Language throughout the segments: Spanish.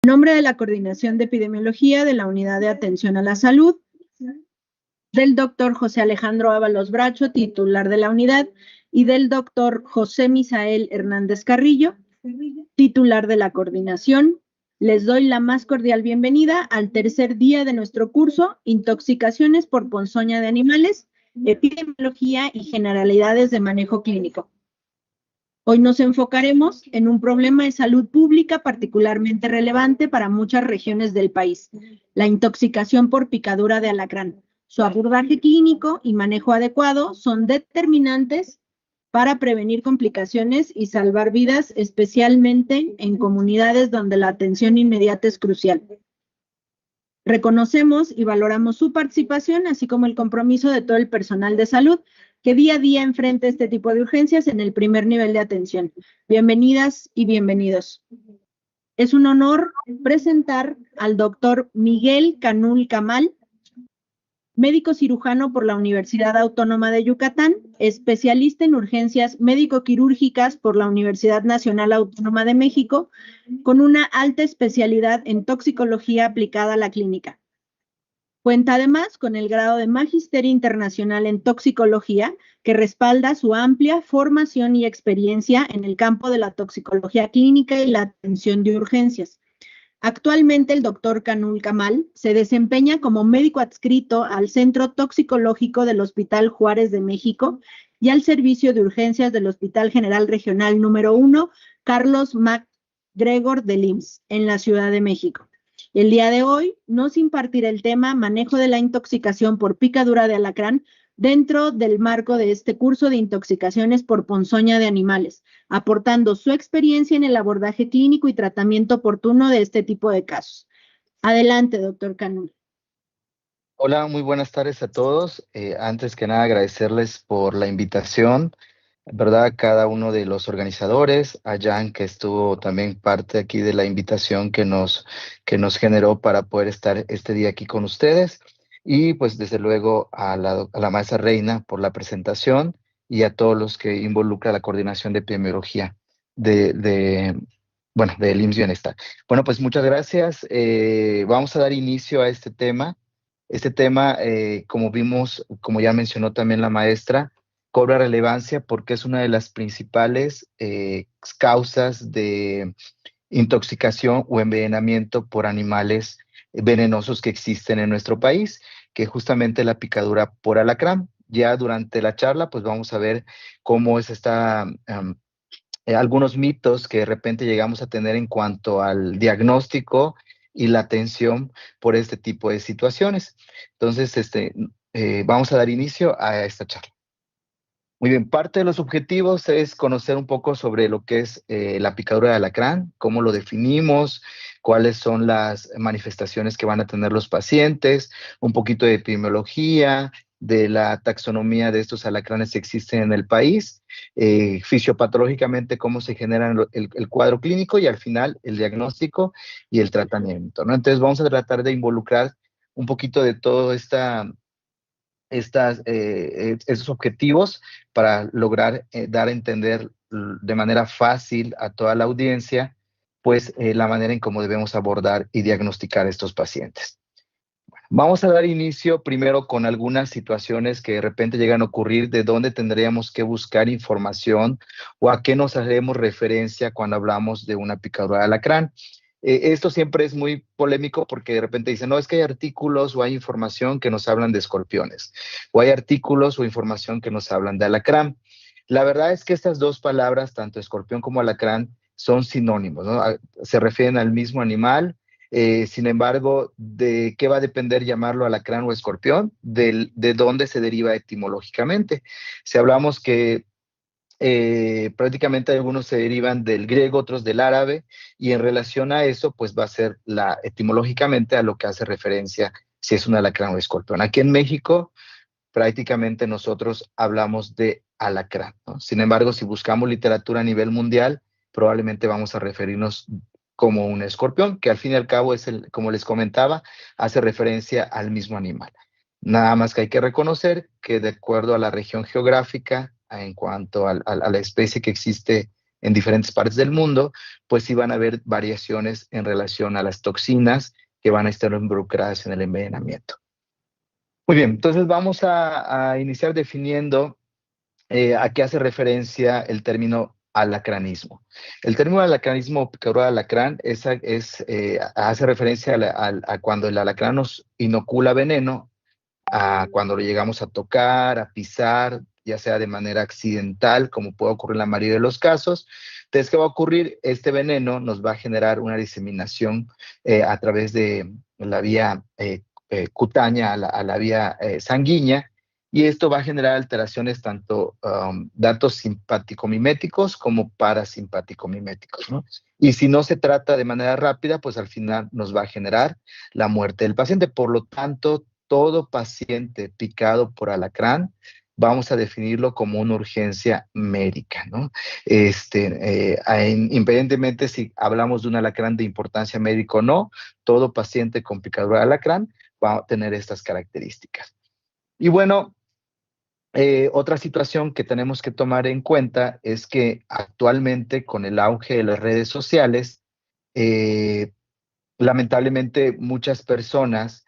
En nombre de la Coordinación de Epidemiología de la Unidad de Atención a la Salud, del doctor José Alejandro Ábalos Bracho, titular de la unidad, y del doctor José Misael Hernández Carrillo, titular de la coordinación, les doy la más cordial bienvenida al tercer día de nuestro curso, Intoxicaciones por ponzoña de animales, Epidemiología y Generalidades de Manejo Clínico. Hoy nos enfocaremos en un problema de salud pública particularmente relevante para muchas regiones del país, la intoxicación por picadura de alacrán. Su abordaje clínico y manejo adecuado son determinantes para prevenir complicaciones y salvar vidas, especialmente en comunidades donde la atención inmediata es crucial. Reconocemos y valoramos su participación, así como el compromiso de todo el personal de salud que día a día enfrenta este tipo de urgencias en el primer nivel de atención. Bienvenidas y bienvenidos. Es un honor presentar al doctor Miguel Canul Camal, médico cirujano por la Universidad Autónoma de Yucatán, especialista en urgencias médico-quirúrgicas por la Universidad Nacional Autónoma de México, con una alta especialidad en toxicología aplicada a la clínica. Cuenta además con el grado de Magisterio Internacional en Toxicología, que respalda su amplia formación y experiencia en el campo de la toxicología clínica y la atención de urgencias. Actualmente el doctor Canul Camal se desempeña como médico adscrito al Centro Toxicológico del Hospital Juárez de México y al Servicio de Urgencias del Hospital General Regional número 1, Carlos MacGregor del IMSS, en la Ciudad de México. El día de hoy nos impartirá el tema manejo de la intoxicación por picadura de alacrán dentro del marco de este curso de intoxicaciones por ponzoña de animales, aportando su experiencia en el abordaje clínico y tratamiento oportuno de este tipo de casos. Adelante, doctor Canul. Hola, muy buenas tardes a todos. Antes que nada, agradecerles por la invitación, ¿verdad? Cada uno de los organizadores, a Jan, que estuvo también parte aquí de la invitación que nos generó para poder estar este día aquí con ustedes. Y pues desde luego a la maestra Reina por la presentación y a todos los que involucra la coordinación de epidemiología del IMSS Bienestar. Bueno, pues muchas gracias. Vamos a dar inicio a este tema. Este tema, como vimos, como ya mencionó también la maestra, cobra relevancia porque es una de las principales causas de intoxicación o envenenamiento por animales venenosos que existen en nuestro país, que justamente la picadura por alacrán. Ya durante la charla, pues vamos a ver cómo es algunos mitos que de repente llegamos a tener en cuanto al diagnóstico y la atención por este tipo de situaciones. Entonces, vamos a dar inicio a esta charla. Muy bien, parte de los objetivos es conocer un poco sobre lo que es la picadura de alacrán, cómo lo definimos, cuáles son las manifestaciones que van a tener los pacientes, un poquito de epidemiología, de la taxonomía de estos alacranes que existen en el país, fisiopatológicamente cómo se genera el cuadro clínico y al final el diagnóstico y el tratamiento, ¿no? Entonces vamos a tratar de involucrar un poquito de todo esos objetivos para lograr dar a entender de manera fácil a toda la audiencia, pues la manera en cómo debemos abordar y diagnosticar a estos pacientes. Vamos a dar inicio primero con algunas situaciones que de repente llegan a ocurrir, de dónde tendríamos que buscar información o a qué nos haremos referencia cuando hablamos de una picadura de alacrán. Esto siempre es muy polémico porque de repente dicen, no, es que hay artículos o hay información que nos hablan de escorpiones, o hay artículos o información que nos hablan de alacrán. La verdad es que estas dos palabras, tanto escorpión como alacrán, son sinónimos, ¿no? Se refieren al mismo animal. Sin embargo, ¿de qué va a depender llamarlo alacrán o escorpión? De dónde se deriva etimológicamente. Si hablamos que prácticamente algunos se derivan del griego, otros del árabe, y en relación a eso, pues va a ser etimológicamente a lo que hace referencia si es un alacrán o escorpión. Aquí en México, prácticamente nosotros hablamos de alacrán, ¿no? Sin embargo, si buscamos literatura a nivel mundial, probablemente vamos a referirnos como un escorpión, que al fin y al cabo es como les comentaba, hace referencia al mismo animal. Nada más que hay que reconocer que de acuerdo a la región geográfica, en cuanto a la especie que existe en diferentes partes del mundo, pues sí van a haber variaciones en relación a las toxinas que van a estar involucradas en el envenenamiento. Muy bien, entonces vamos a iniciar definiendo a qué hace referencia el término alacranismo. El término alacranismo o picadura de alacrán hace referencia a cuando el alacrán nos inocula veneno, a cuando lo llegamos a tocar, a pisar, ya sea de manera accidental, como puede ocurrir en la mayoría de los casos. Entonces, ¿qué va a ocurrir? Este veneno nos va a generar una diseminación a través de la vía cutánea a la vía sanguínea, y esto va a generar alteraciones tanto datos simpático-miméticos como parasimpático-miméticos, ¿no? Y si no se trata de manera rápida, pues al final nos va a generar la muerte del paciente. Por lo tanto, todo paciente picado por alacrán, vamos a definirlo como una urgencia médica, ¿no? Independientemente si hablamos de un alacrán de importancia médica o no, todo paciente con picadura de alacrán va a tener estas características. Y bueno, otra situación que tenemos que tomar en cuenta es que actualmente con el auge de las redes sociales, lamentablemente muchas personas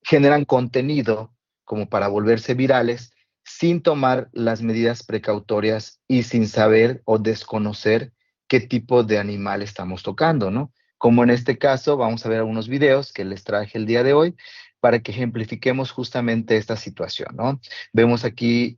generan contenido como para volverse virales sin tomar las medidas precautorias y sin saber o desconocer qué tipo de animal estamos tocando, ¿no? Como en este caso, vamos a ver algunos videos que les traje el día de hoy para que ejemplifiquemos justamente esta situación, ¿no? Vemos aquí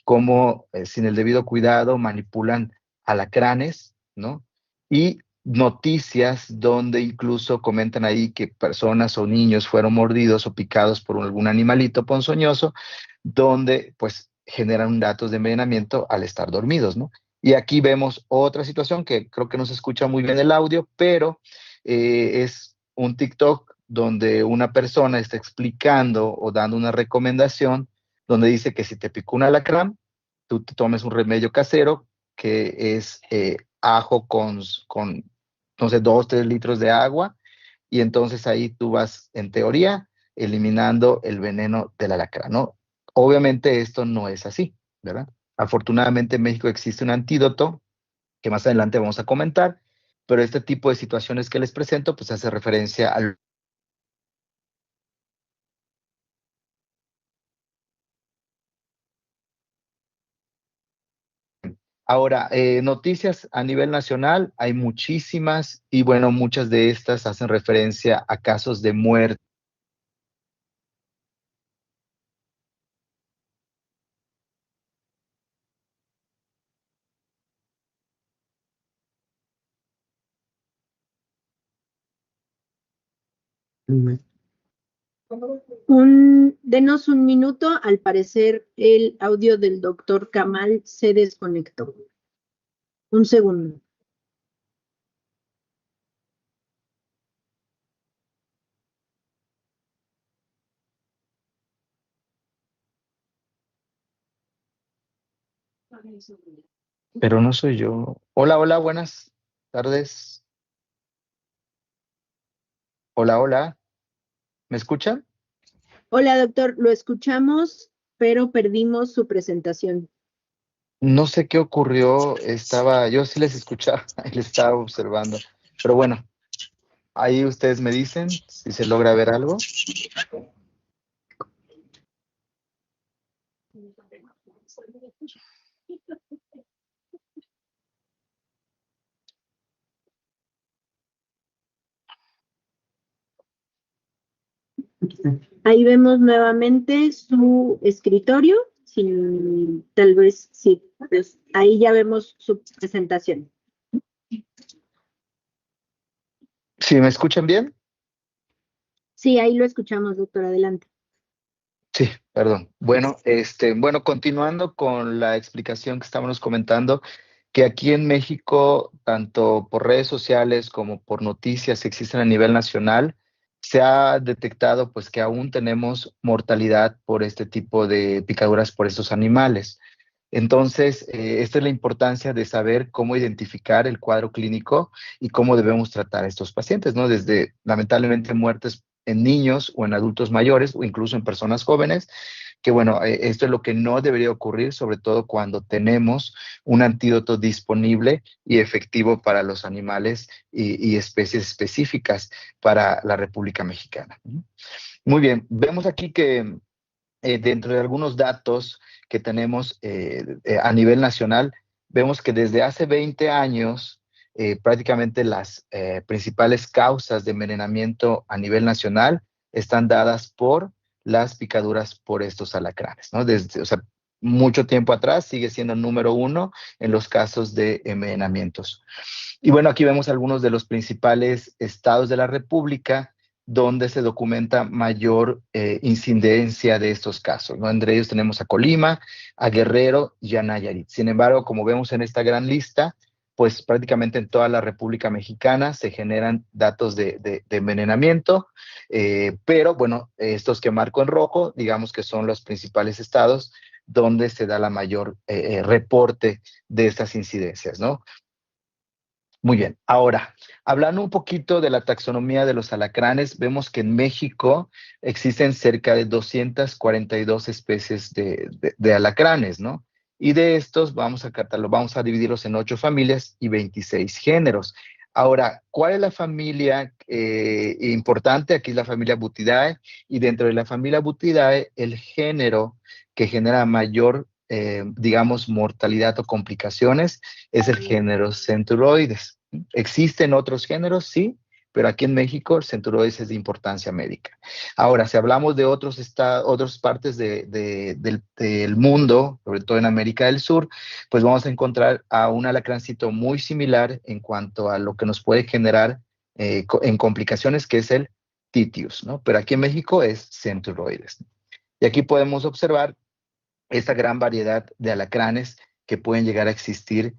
cómo sin el debido cuidado manipulan alacranes, ¿no? Y noticias donde incluso comentan ahí que personas o niños fueron mordidos o picados por algún animalito ponzoñoso, donde pues generan datos de envenenamiento al estar dormidos, ¿no? Y aquí vemos otra situación que creo que no se escucha muy bien el audio, pero es un TikTok donde una persona está explicando o dando una recomendación donde dice que si te picó un alacrán, tú te tomes un remedio casero que es ajo con, entonces, 2, 3 litros de agua, y entonces ahí tú vas, en teoría, eliminando el veneno del alacrán, ¿no? Obviamente esto no es así, ¿verdad? Afortunadamente en México existe un antídoto que más adelante vamos a comentar, pero este tipo de situaciones que les presento, pues hace referencia al... Ahora, noticias a nivel nacional, hay muchísimas, y bueno, muchas de estas hacen referencia a casos de muerte. Denos un minuto, al parecer el audio del doctor Kamal se desconectó. Un segundo. Pero no soy yo. Hola, hola, buenas tardes. Hola, hola. ¿Me escuchan? Hola, doctor, lo escuchamos, pero perdimos su presentación. No sé qué ocurrió. Yo sí les escuchaba y les estaba observando. Pero bueno, ahí ustedes me dicen si se logra ver algo. Ahí vemos nuevamente su escritorio, tal vez sí, pues ahí ya vemos su presentación. ¿Sí me escuchan bien? Sí, ahí lo escuchamos, doctor, adelante. Sí, perdón. Bueno, continuando con la explicación que estábamos comentando, que aquí en México, tanto por redes sociales como por noticias que existen a nivel nacional, se ha detectado pues que aún tenemos mortalidad por este tipo de picaduras por estos animales. Entonces, esta es la importancia de saber cómo identificar el cuadro clínico y cómo debemos tratar a estos pacientes, ¿no? Desde, lamentablemente, muertes en niños o en adultos mayores o incluso en personas jóvenes, que bueno, esto es lo que no debería ocurrir, sobre todo cuando tenemos un antídoto disponible y efectivo para los animales y especies específicas para la República Mexicana. Muy bien, vemos aquí que dentro de algunos datos que tenemos a nivel nacional, vemos que desde hace 20 años, prácticamente las principales causas de envenenamiento a nivel nacional están dadas por las picaduras por estos alacranes, ¿no? Desde, o sea, mucho tiempo atrás sigue siendo el número uno en los casos de envenenamientos. Y bueno, aquí vemos algunos de los principales estados de la República donde se documenta mayor incidencia de estos casos, ¿no? Entre ellos tenemos a Colima, a Guerrero y a Nayarit. Sin embargo, como vemos en esta gran lista, pues prácticamente en toda la República Mexicana se generan datos de envenenamiento, pero bueno, estos que marco en rojo, digamos que son los principales estados donde se da la mayor reporte de estas incidencias, ¿no? Muy bien, ahora, hablando un poquito de la taxonomía de los alacranes, vemos que en México existen cerca de 242 especies de alacranes, ¿no? Y de estos vamos a dividirlos en 8 familias y 26 géneros. Ahora, ¿cuál es la familia importante? Aquí es la familia Butidae, y dentro de la familia Butidae, el género que genera mayor, digamos, mortalidad o complicaciones es el género Centuroides. ¿Existen otros géneros? Sí, pero aquí en México el Centuroides es de importancia médica. Ahora, si hablamos de otras partes del mundo, sobre todo en América del Sur, pues vamos a encontrar a un alacrancito muy similar en cuanto a lo que nos puede generar en complicaciones, que es el Titius, ¿no? Pero aquí en México es Centuroides. Y aquí podemos observar esta gran variedad de alacranes que pueden llegar a existir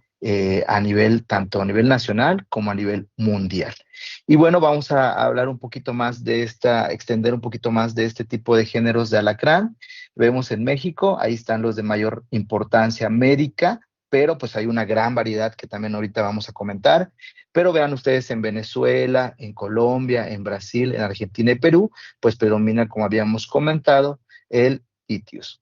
tanto a nivel nacional como a nivel mundial. Y bueno, vamos a hablar un poquito más extender un poquito más de este tipo de géneros de alacrán. Vemos en México, ahí están los de mayor importancia médica, pero pues hay una gran variedad que también ahorita vamos a comentar. Pero vean ustedes en Venezuela, en Colombia, en Brasil, en Argentina y Perú, pues predomina, como habíamos comentado, el Titius.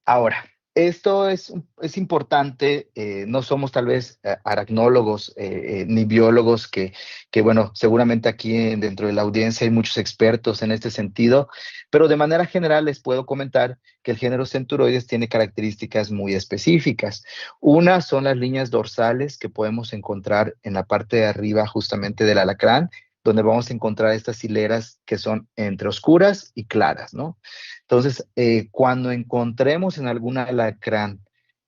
Ahora, esto es importante, no somos tal vez aracnólogos ni biólogos bueno, seguramente aquí dentro de la audiencia hay muchos expertos en este sentido, pero de manera general les puedo comentar que el género Centuroides tiene características muy específicas. Una son las líneas dorsales que podemos encontrar en la parte de arriba justamente del alacrán, donde vamos a encontrar estas hileras que son entre oscuras y claras, ¿no? Entonces, cuando encontremos en algún alacrán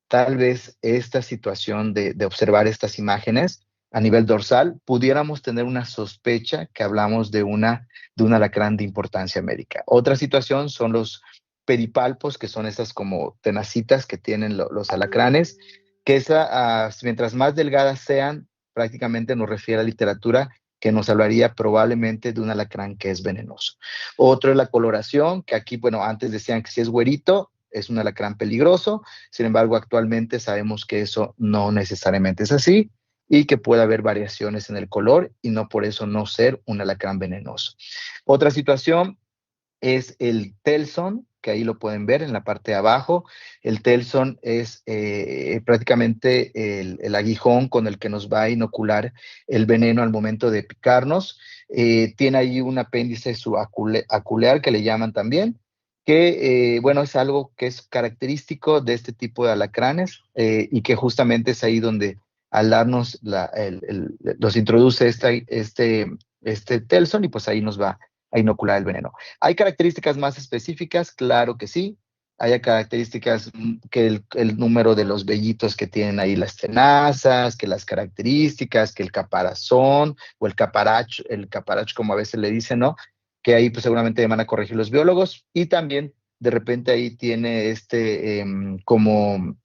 tal vez esta situación de observar estas imágenes a nivel dorsal, pudiéramos tener una sospecha que hablamos de un alacrán de importancia médica. Otra situación son los pedipalpos, que son estas como tenacitas que tienen los alacranes, que mientras más delgadas sean, prácticamente nos refiere a la literatura que nos hablaría probablemente de un alacrán que es venenoso. Otro es la coloración, que aquí, bueno, antes decían que si es güerito, es un alacrán peligroso. Sin embargo, actualmente sabemos que eso no necesariamente es así y que puede haber variaciones en el color y no por eso no ser un alacrán venenoso. Otra situación es el telson, que ahí lo pueden ver en la parte de abajo. El telson es prácticamente el aguijón con el que nos va a inocular el veneno al momento de picarnos. Tiene ahí un apéndice subaculear que le llaman también, que bueno, es algo que es característico de este tipo de alacranes y que justamente es ahí donde al darnos los introduce este telson y pues ahí nos va a inocular el veneno. ¿Hay características más específicas? Claro que sí. Hay características que el número de los vellitos que tienen ahí las tenazas, que las características, que el caparazón o el caparacho como a veces le dicen, ¿no? Que ahí pues seguramente van a corregir los biólogos y también de repente ahí tiene como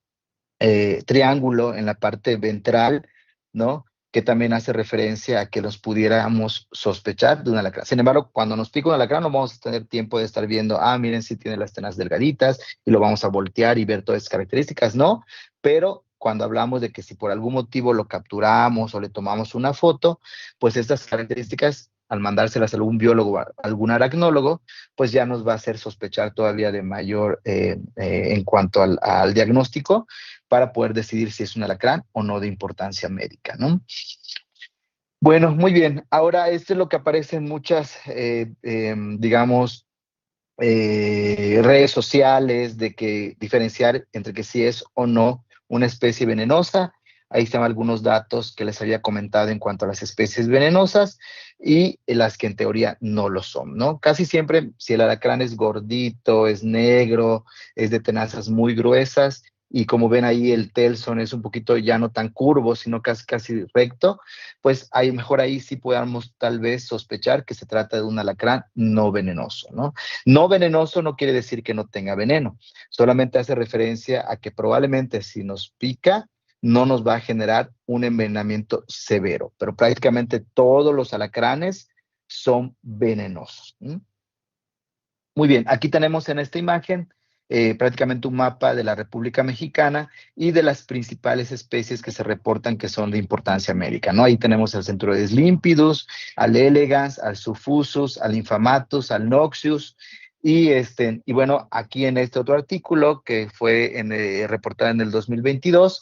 triángulo en la parte ventral, ¿no? Que también hace referencia a que los pudiéramos sospechar de un alacrán. Sin embargo, cuando nos pica un alacrán no vamos a tener tiempo de estar viendo, miren si tiene las tenazas delgaditas y lo vamos a voltear y ver todas esas características, no, pero cuando hablamos de que si por algún motivo lo capturamos o le tomamos una foto, pues estas características al mandárselas a algún biólogo, a algún aracnólogo, pues ya nos va a hacer sospechar todavía de mayor en cuanto al diagnóstico para poder decidir si es un alacrán o no de importancia médica, ¿no? Bueno, muy bien. Ahora, esto es lo que aparece en muchas, digamos, redes sociales, de que diferenciar entre que si es o no una especie venenosa. Ahí están algunos datos que les había comentado en cuanto a las especies venenosas y las que en teoría no lo son, ¿no? Casi siempre, si el alacrán es gordito, es negro, es de tenazas muy gruesas, y como ven ahí el telson es un poquito ya no tan curvo, sino casi recto, pues ahí mejor ahí sí podamos tal vez sospechar que se trata de un alacrán no venenoso, ¿no? No venenoso no quiere decir que no tenga veneno, solamente hace referencia a que probablemente si nos pica no nos va a generar un envenenamiento severo, pero prácticamente todos los alacranes son venenosos. Muy bien, aquí tenemos en esta imagen prácticamente un mapa de la República Mexicana y de las principales especies que se reportan que son de importancia médica, ¿no? Ahí tenemos al Centroides limpidus, al elegans, al suffusus, al infamatus, al noxius, y bueno, aquí en este otro artículo que fue reportado en el 2022,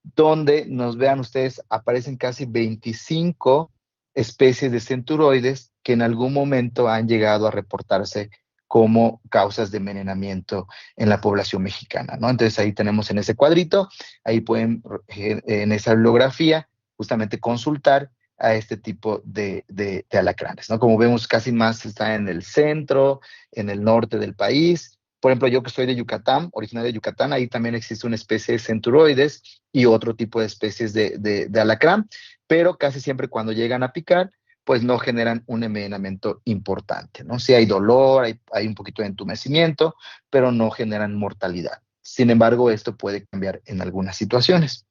donde nos vean ustedes, aparecen casi 25 especies de centuroides que en algún momento han llegado a reportarse como causas de envenenamiento en la población mexicana, ¿no? Entonces ahí tenemos en ese cuadrito, ahí pueden en esa bibliografía justamente consultar a este tipo de alacranes, ¿no? Como vemos, casi más está en el centro, en el norte del país. Por ejemplo, yo que soy de Yucatán, originario de Yucatán, ahí también existe una especie de centuroides y otro tipo de especies de alacrán, pero casi siempre cuando llegan a picar, pues no generan un envenenamiento importante, ¿no? Sí hay dolor, hay un poquito de entumecimiento, pero no generan mortalidad. Sin embargo, esto puede cambiar en algunas situaciones.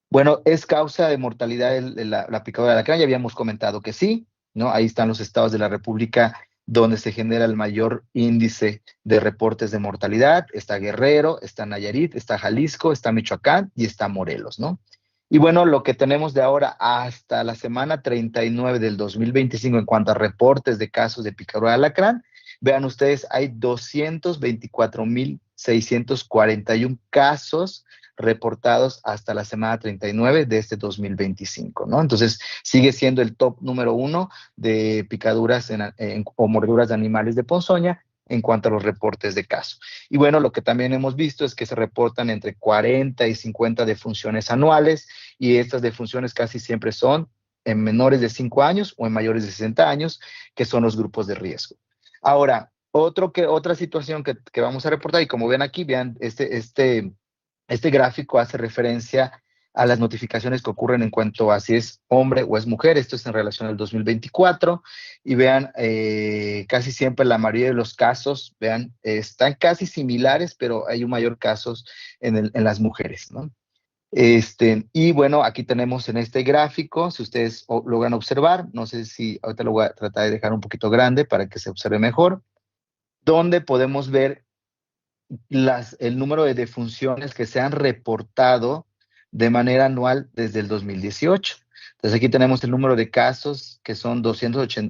Bueno, ¿es causa de mortalidad la picadura de alacrán? Ya habíamos comentado que sí, ¿no? Ahí están los estados de la República donde se genera el mayor índice de reportes de mortalidad. Está Guerrero, está Nayarit, está Jalisco, está Michoacán y está Morelos, ¿no? Y bueno, lo que tenemos de ahora hasta la semana 39 del 2025 en cuanto a reportes de casos de picadura de alacrán, vean ustedes, hay 224,641 casos reportados hasta la semana 39 de este 2025, ¿no? Entonces, sigue siendo el top número 1 de picaduras o mordeduras de animales de ponzoña en cuanto a los reportes de caso. Y bueno, lo que también hemos visto es que se reportan entre 40 y 50 defunciones anuales, y estas defunciones casi siempre son en menores de 5 años o en mayores de 60 años, que son los grupos de riesgo. Ahora, otra situación que vamos a reportar, y como ven aquí, vean, este gráfico hace referencia a las notificaciones que ocurren en cuanto a si es hombre o es mujer. Esto es en relación al 2024. Y vean, casi siempre la mayoría de los casos, vean, están casi similares, pero hay un mayor casos en las mujeres, ¿no? Y bueno, aquí tenemos en este gráfico, si ustedes logran observar, no sé si ahorita lo voy a tratar de dejar un poquito grande para que se observe mejor, donde podemos ver el número de defunciones que se han reportado de manera anual desde el 2018. Entonces aquí tenemos el número de casos que son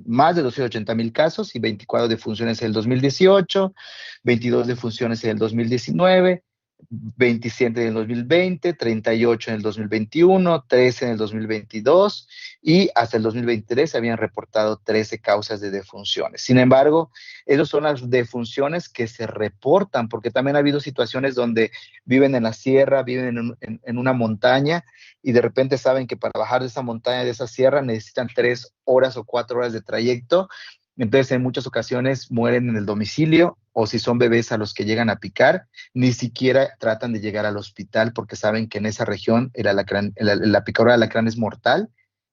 más de 280,000 casos y 24 defunciones en el 2018, 22 defunciones en el 2019, 27 en el 2020, 38 en el 2021, 13 en el 2022 y hasta el 2023 se habían reportado 13 causas de defunciones. Sin embargo, esas son las defunciones que se reportan, porque también ha habido situaciones donde viven en la sierra, viven en una montaña y de repente saben que para bajar de esa montaña, de esa sierra, necesitan 3 horas o 4 horas de trayecto. Entonces, en muchas ocasiones mueren en el domicilio, o si son bebés a los que llegan a picar, ni siquiera tratan de llegar al hospital porque saben que en esa región la picadura de alacrán es mortal,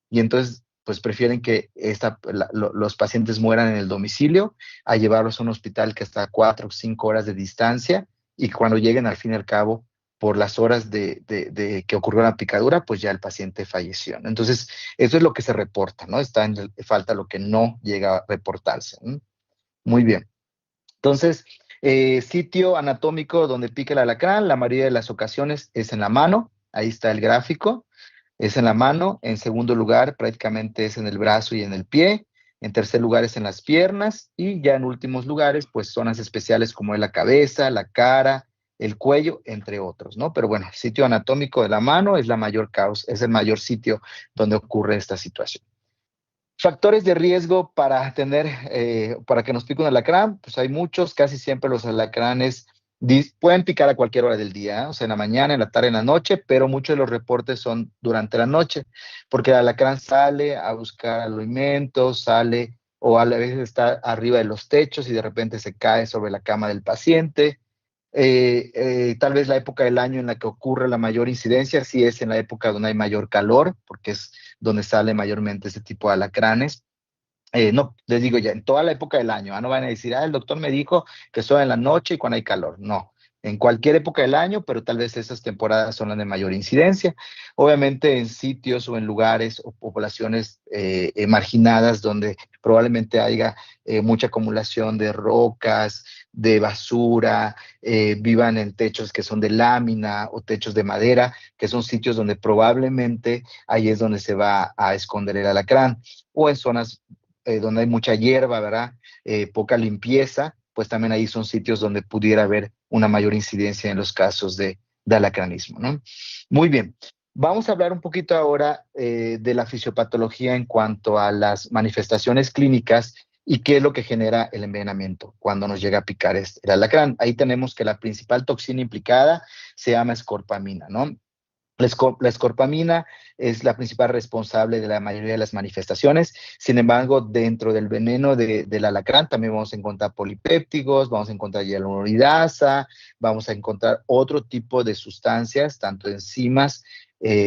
y entonces pues prefieren que los pacientes mueran en el domicilio a llevarlos a un hospital que está a 4 o 5 horas de distancia, y cuando lleguen al fin y al cabo, por las horas de que ocurrió la picadura, pues ya el paciente falleció, ¿no? Entonces, eso es lo que se reporta, ¿no? Falta lo que no llega a reportarse, ¿no? Muy bien. Entonces, sitio anatómico donde pica el alacrán, la mayoría de las ocasiones es en la mano, ahí está el gráfico, es en la mano. En segundo lugar, prácticamente es en el brazo y en el pie. En tercer lugar es en las piernas y ya en últimos lugares, pues zonas especiales como es la cabeza, la cara, el cuello, entre otros, ¿no? Pero bueno, el sitio anatómico de la mano es la mayor causa, es el mayor sitio donde ocurre esta situación. Factores de riesgo para tener, para que nos pique un alacrán, pues hay muchos, casi siempre los alacranes pueden picar a cualquier hora del día, ¿eh? O sea, en la mañana, en la tarde, en la noche, pero muchos de los reportes son durante la noche, porque el alacrán sale a buscar alimentos, sale o a veces está arriba de los techos y de repente se cae sobre la cama del paciente. Tal vez la época del año en la que ocurre la mayor incidencia, sí es en la época donde hay mayor calor, porque es donde sale mayormente este tipo de alacranes. No, les digo ya, en toda la época del año, no van a decir, el doctor me dijo que solo en la noche y cuando hay calor. No, en cualquier época del año, pero tal vez esas temporadas son las de mayor incidencia. Obviamente en sitios o en lugares o poblaciones marginadas donde probablemente haya mucha acumulación de rocas, de basura, vivan en techos que son de lámina o techos de madera, que son sitios donde probablemente ahí es donde se va a esconder el alacrán, o en zonas donde hay mucha hierba, ¿verdad? Poca limpieza, pues también ahí son sitios donde pudiera haber una mayor incidencia en los casos de alacranismo, ¿no? Muy bien. Vamos a hablar un poquito ahora de la fisiopatología en cuanto a las manifestaciones clínicas y qué es lo que genera el envenenamiento cuando nos llega a picar el alacrán. Ahí tenemos que la principal toxina implicada se llama escorpamina, ¿no? La escorpamina es la principal responsable de la mayoría de las manifestaciones. Sin embargo, dentro del veneno del alacrán también vamos a encontrar polipéptigos, vamos a encontrar hialuronidasa, vamos a encontrar otro tipo de sustancias, tanto enzimas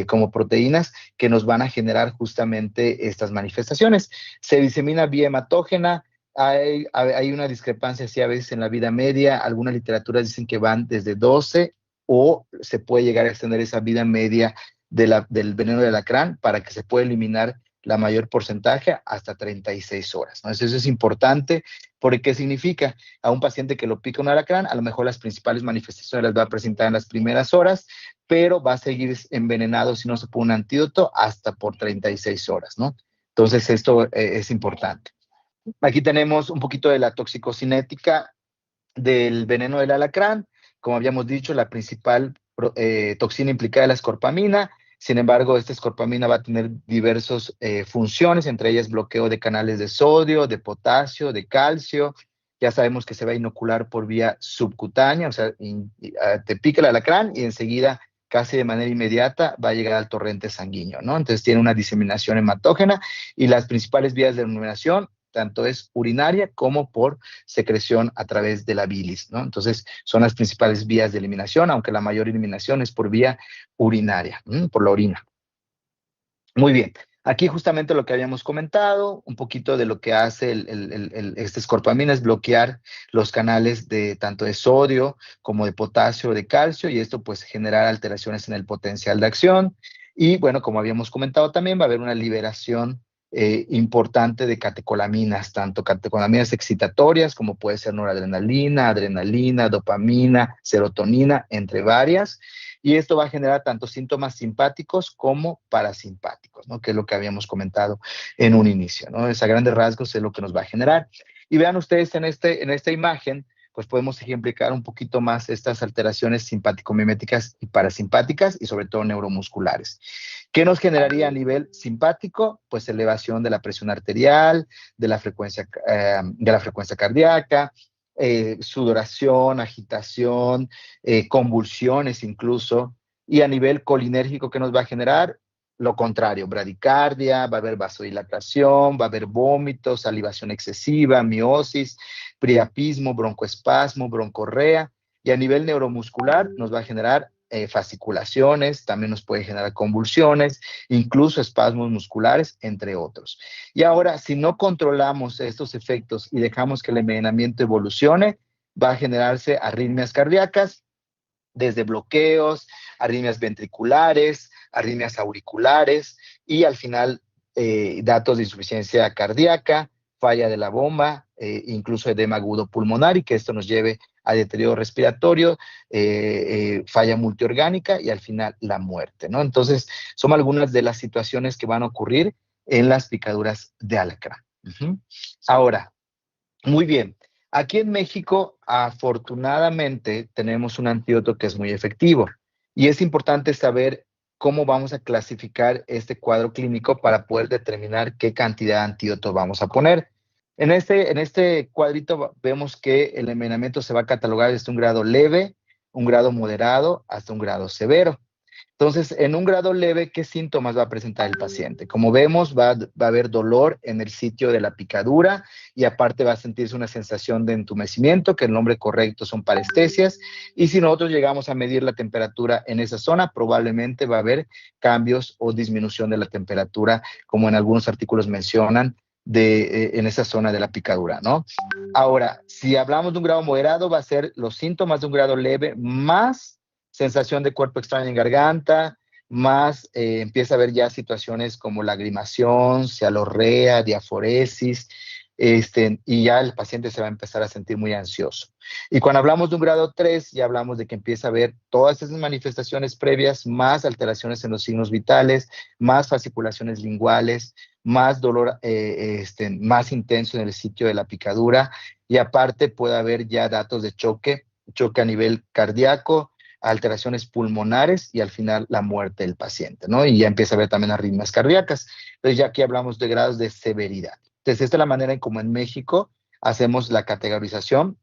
como proteínas, que nos van a generar justamente estas manifestaciones. Se disemina vía hematógena. Hay una discrepancia, sí, a veces en la vida media. Algunas literaturas dicen que van desde 12 o se puede llegar a extender esa vida media del veneno del alacrán para que se pueda eliminar la mayor porcentaje hasta 36 horas, ¿no? Eso es importante porque ¿qué significa? A un paciente que lo pica un alacrán, a lo mejor las principales manifestaciones las va a presentar en las primeras horas, pero va a seguir envenenado si no se pone un antídoto hasta por 36 horas, ¿no? Entonces esto es importante. Aquí tenemos un poquito de la toxicocinética del veneno del alacrán. Como habíamos dicho, la principal toxina implicada es la escorpamina. Sin embargo, esta escorpamina va a tener diversas funciones, entre ellas bloqueo de canales de sodio, de potasio, de calcio. Ya sabemos que se va a inocular por vía subcutánea, o sea, te pica el alacrán y enseguida, casi de manera inmediata, va a llegar al torrente sanguíneo, ¿no? Entonces tiene una diseminación hematógena y las principales vías de eliminación tanto es urinaria como por secreción a través de la bilis, ¿no? Entonces, son las principales vías de eliminación, aunque la mayor eliminación es por vía urinaria, por la orina. Muy bien. Aquí justamente lo que habíamos comentado, un poquito de lo que hace este escorpamina es bloquear los canales de tanto de sodio como de potasio o de calcio, y esto pues generar alteraciones en el potencial de acción. Y bueno, como habíamos comentado también, va a haber una liberación importante de catecolaminas, tanto catecolaminas excitatorias como puede ser noradrenalina, adrenalina, dopamina, serotonina, entre varias. Y esto va a generar tanto síntomas simpáticos como parasimpáticos, ¿no? Que es lo que habíamos comentado en un inicio, ¿no? Es a grandes rasgos es lo que nos va a generar. Y vean ustedes en esta imagen, pues podemos ejemplificar un poquito más estas alteraciones simpático-miméticas y parasimpáticas y sobre todo neuromusculares. ¿Qué nos generaría a nivel simpático? Pues elevación de la presión arterial, de la frecuencia cardíaca, sudoración, agitación, convulsiones incluso. Y a nivel colinérgico, ¿qué nos va a generar? Lo contrario, bradicardia, va a haber vasodilatación, va a haber vómitos, salivación excesiva, miosis, priapismo, broncoespasmo, broncorrea. Y a nivel neuromuscular nos va a generar fasciculaciones, también nos puede generar convulsiones, incluso espasmos musculares, entre otros. Y ahora, si no controlamos estos efectos y dejamos que el envenenamiento evolucione, va a generarse arritmias cardíacas, desde bloqueos, arritmias ventriculares, arritmias auriculares y al final datos de insuficiencia cardíaca, falla de la bomba, incluso edema agudo pulmonar y que esto nos lleve a deterioro respiratorio, falla multiorgánica y al final la muerte, ¿no? Entonces, son algunas de las situaciones que van a ocurrir en las picaduras de alacrán. Ujú. Ahora, muy bien. Aquí en México, afortunadamente, tenemos un antídoto que es muy efectivo y es importante saber cómo vamos a clasificar este cuadro clínico para poder determinar qué cantidad de antídoto vamos a poner. En este cuadrito vemos que el envenenamiento se va a catalogar desde un grado leve, un grado moderado, hasta un grado severo. Entonces, en un grado leve, ¿qué síntomas va a presentar el paciente? Como vemos, va a haber dolor en el sitio de la picadura y aparte va a sentirse una sensación de entumecimiento, que el nombre correcto son parestesias. Y si nosotros llegamos a medir la temperatura en esa zona, probablemente va a haber cambios o disminución de la temperatura, como en algunos artículos mencionan, en esa zona de la picadura, ¿no? Ahora, si hablamos de un grado moderado, va a ser los síntomas de un grado leve más sensación de cuerpo extraño en garganta, más empieza a haber ya situaciones como lagrimación, cialorrea, diaforesis, y ya el paciente se va a empezar a sentir muy ansioso. Y cuando hablamos de un grado 3, ya hablamos de que empieza a haber todas esas manifestaciones previas, más alteraciones en los signos vitales, más fasciculaciones linguales, más dolor más intenso en el sitio de la picadura, y aparte puede haber ya datos de choque a nivel cardíaco, alteraciones pulmonares y al final la muerte del paciente, ¿no? Y ya empieza a haber también arritmias cardíacas. Entonces ya aquí hablamos de grados de severidad. Entonces esta es la manera en como en México hacemos la categorización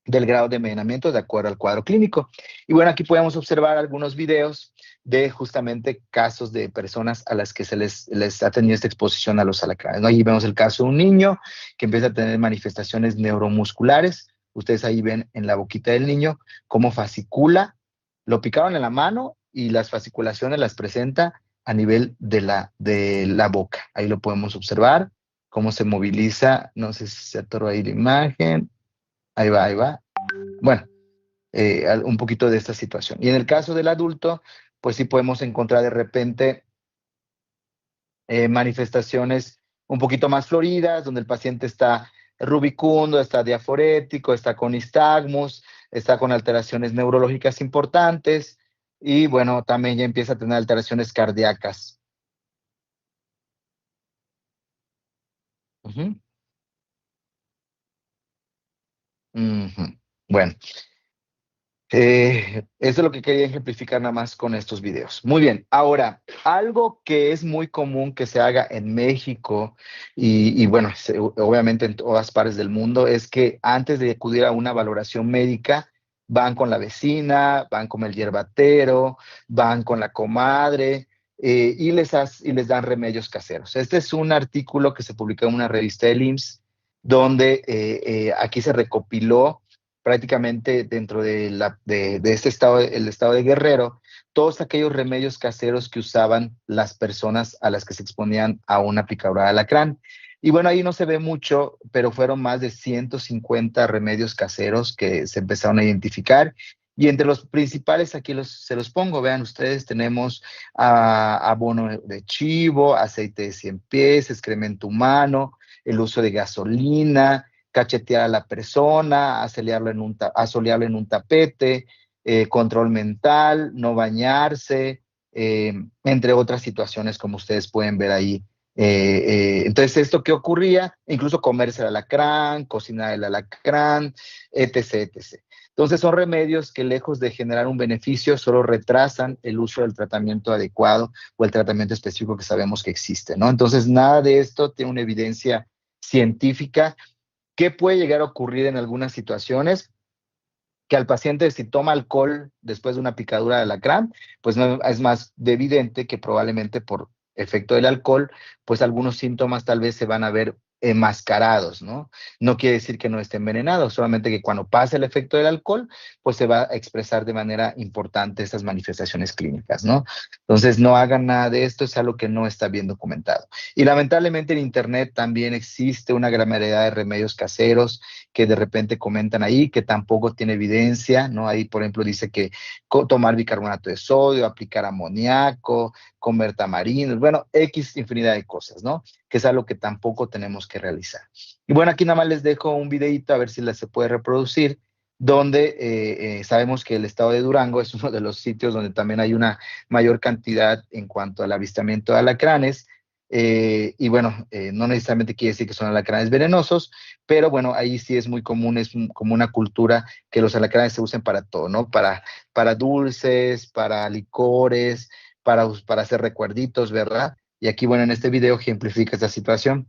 del grado de envenenamiento de acuerdo al cuadro clínico. Y bueno, aquí podemos observar algunos videos de justamente casos de personas a las que les ha tenido esta exposición a los alacranes, ¿no? Ahí vemos el caso de un niño que empieza a tener manifestaciones neuromusculares. Ustedes ahí ven en la boquita del niño cómo fascicula, lo picaron en la mano y las fasciculaciones las presenta a nivel de la boca. Ahí lo podemos observar, cómo se moviliza. No sé si se atoró ahí la imagen. Ahí va, ahí va. Bueno, un poquito de esta situación. Y en el caso del adulto, pues sí podemos encontrar de repente manifestaciones un poquito más floridas, donde el paciente está rubicundo, está diaforético, está con nistagmus, está con alteraciones neurológicas importantes y bueno, también ya empieza a tener alteraciones cardíacas. Ujú, ujú. Bueno, eso es lo que quería ejemplificar nada más con estos videos. Muy bien, ahora, algo que es muy común que se haga en México y bueno, obviamente en todas partes del mundo, es que antes de acudir a una valoración médica, van con la vecina, van con el yerbatero, van con la comadre y les dan remedios caseros. Este es un artículo que se publicó en una revista del IMSS, donde aquí se recopiló prácticamente dentro de este estado, el estado de Guerrero, todos aquellos remedios caseros que usaban las personas a las que se exponían a una picadura de alacrán. Y bueno, ahí no se ve mucho, pero fueron más de 150 remedios caseros que se empezaron a identificar. Y entre los principales, aquí se los pongo, vean ustedes, tenemos abono de chivo, aceite de 100 pies, excremento humano, el uso de gasolina, cachetear a la persona, asolearlo en un tapete, control mental, no bañarse, entre otras situaciones como ustedes pueden ver ahí. Entonces, ¿esto qué ocurría? Incluso comerse el alacrán, cocinar el alacrán, etc., etc. Entonces, son remedios que lejos de generar un beneficio, solo retrasan el uso del tratamiento adecuado o el tratamiento específico que sabemos que existe, ¿no? Entonces, nada de esto tiene una evidencia científica. ¿Qué puede llegar a ocurrir en algunas situaciones? Que al paciente, si toma alcohol después de una picadura de alacrán, pues no, es más de evidente que probablemente por efecto del alcohol, pues algunos síntomas tal vez se van a ver enmascarados, ¿no? No quiere decir que no esté envenenado, solamente que cuando pase el efecto del alcohol, pues se va a expresar de manera importante estas manifestaciones clínicas, ¿no? Entonces, no hagan nada de esto, es algo que no está bien documentado. Y lamentablemente en Internet también existe una gran variedad de remedios caseros que de repente comentan ahí, que tampoco tiene evidencia, ¿no? Ahí, por ejemplo, dice que tomar bicarbonato de sodio, aplicar amoníaco, comer tamarinos, bueno, X infinidad de cosas, ¿no? Que es algo que tampoco tenemos que realizar. Y bueno, aquí nada más les dejo un videito a ver si se puede reproducir, donde sabemos que el estado de Durango es uno de los sitios donde también hay una mayor cantidad en cuanto al avistamiento de alacranes. Y bueno, no necesariamente quiere decir que son alacranes venenosos, pero bueno, ahí sí es muy común, como una cultura que los alacranes se usen para todo, ¿no? Para dulces, para licores, para hacer recuerditos, ¿verdad? Y aquí, bueno, en este video ejemplifica esta situación.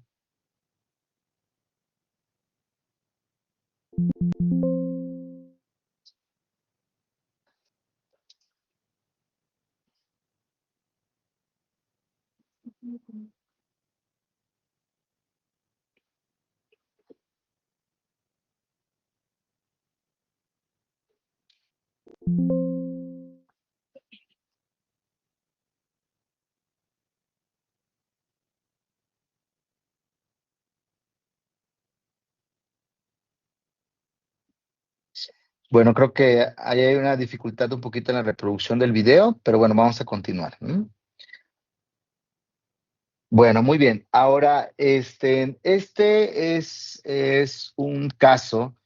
Bueno, creo que ahí hay una dificultad un poquito en la reproducción del video, pero bueno, vamos a continuar. Bueno, muy bien. Ahora, este es un caso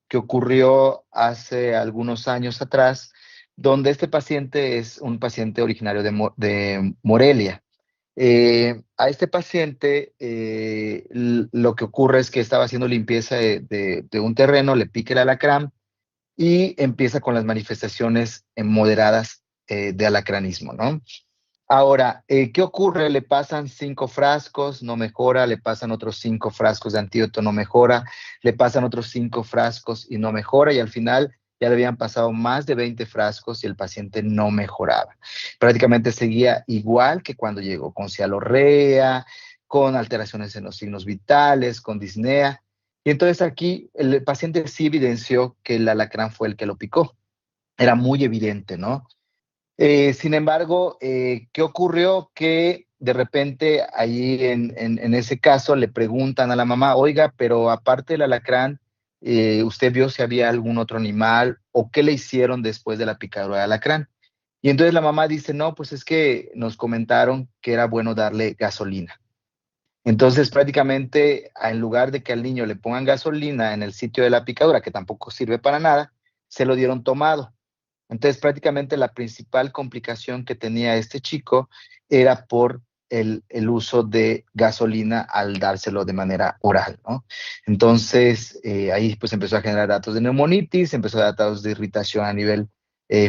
que ocurrió hace algunos años atrás, donde este paciente es un paciente originario de Morelia. A este paciente lo que ocurre es que estaba haciendo limpieza de un terreno, le pica el alacrán y empieza con las manifestaciones moderadas de alacranismo, ¿no? Ahora, ¿qué ocurre? Le pasan 5 frascos, no mejora, le pasan otros 5 frascos de antídoto, no mejora, le pasan otros 5 frascos y no mejora, y al final ya le habían pasado más de 20 frascos y el paciente no mejoraba. Prácticamente seguía igual que cuando llegó, con cialorrea, con alteraciones en los signos vitales, con disnea. Y entonces aquí el paciente sí evidenció que el alacrán fue el que lo picó. Era muy evidente, ¿no? Sin embargo, ¿qué ocurrió? Que de repente ahí en ese caso le preguntan a la mamá, oiga, pero aparte del alacrán, ¿usted vio si había algún otro animal o qué le hicieron después de la picadura de alacrán? Y entonces la mamá dice, no, pues es que nos comentaron que era bueno darle gasolina. Entonces prácticamente en lugar de que al niño le pongan gasolina en el sitio de la picadura, que tampoco sirve para nada, se lo dieron tomado. Entonces, prácticamente la principal complicación que tenía este chico era por el uso de gasolina al dárselo de manera oral, ¿no? Entonces, ahí pues empezó a generar datos de neumonitis, empezó a dar datos de irritación a nivel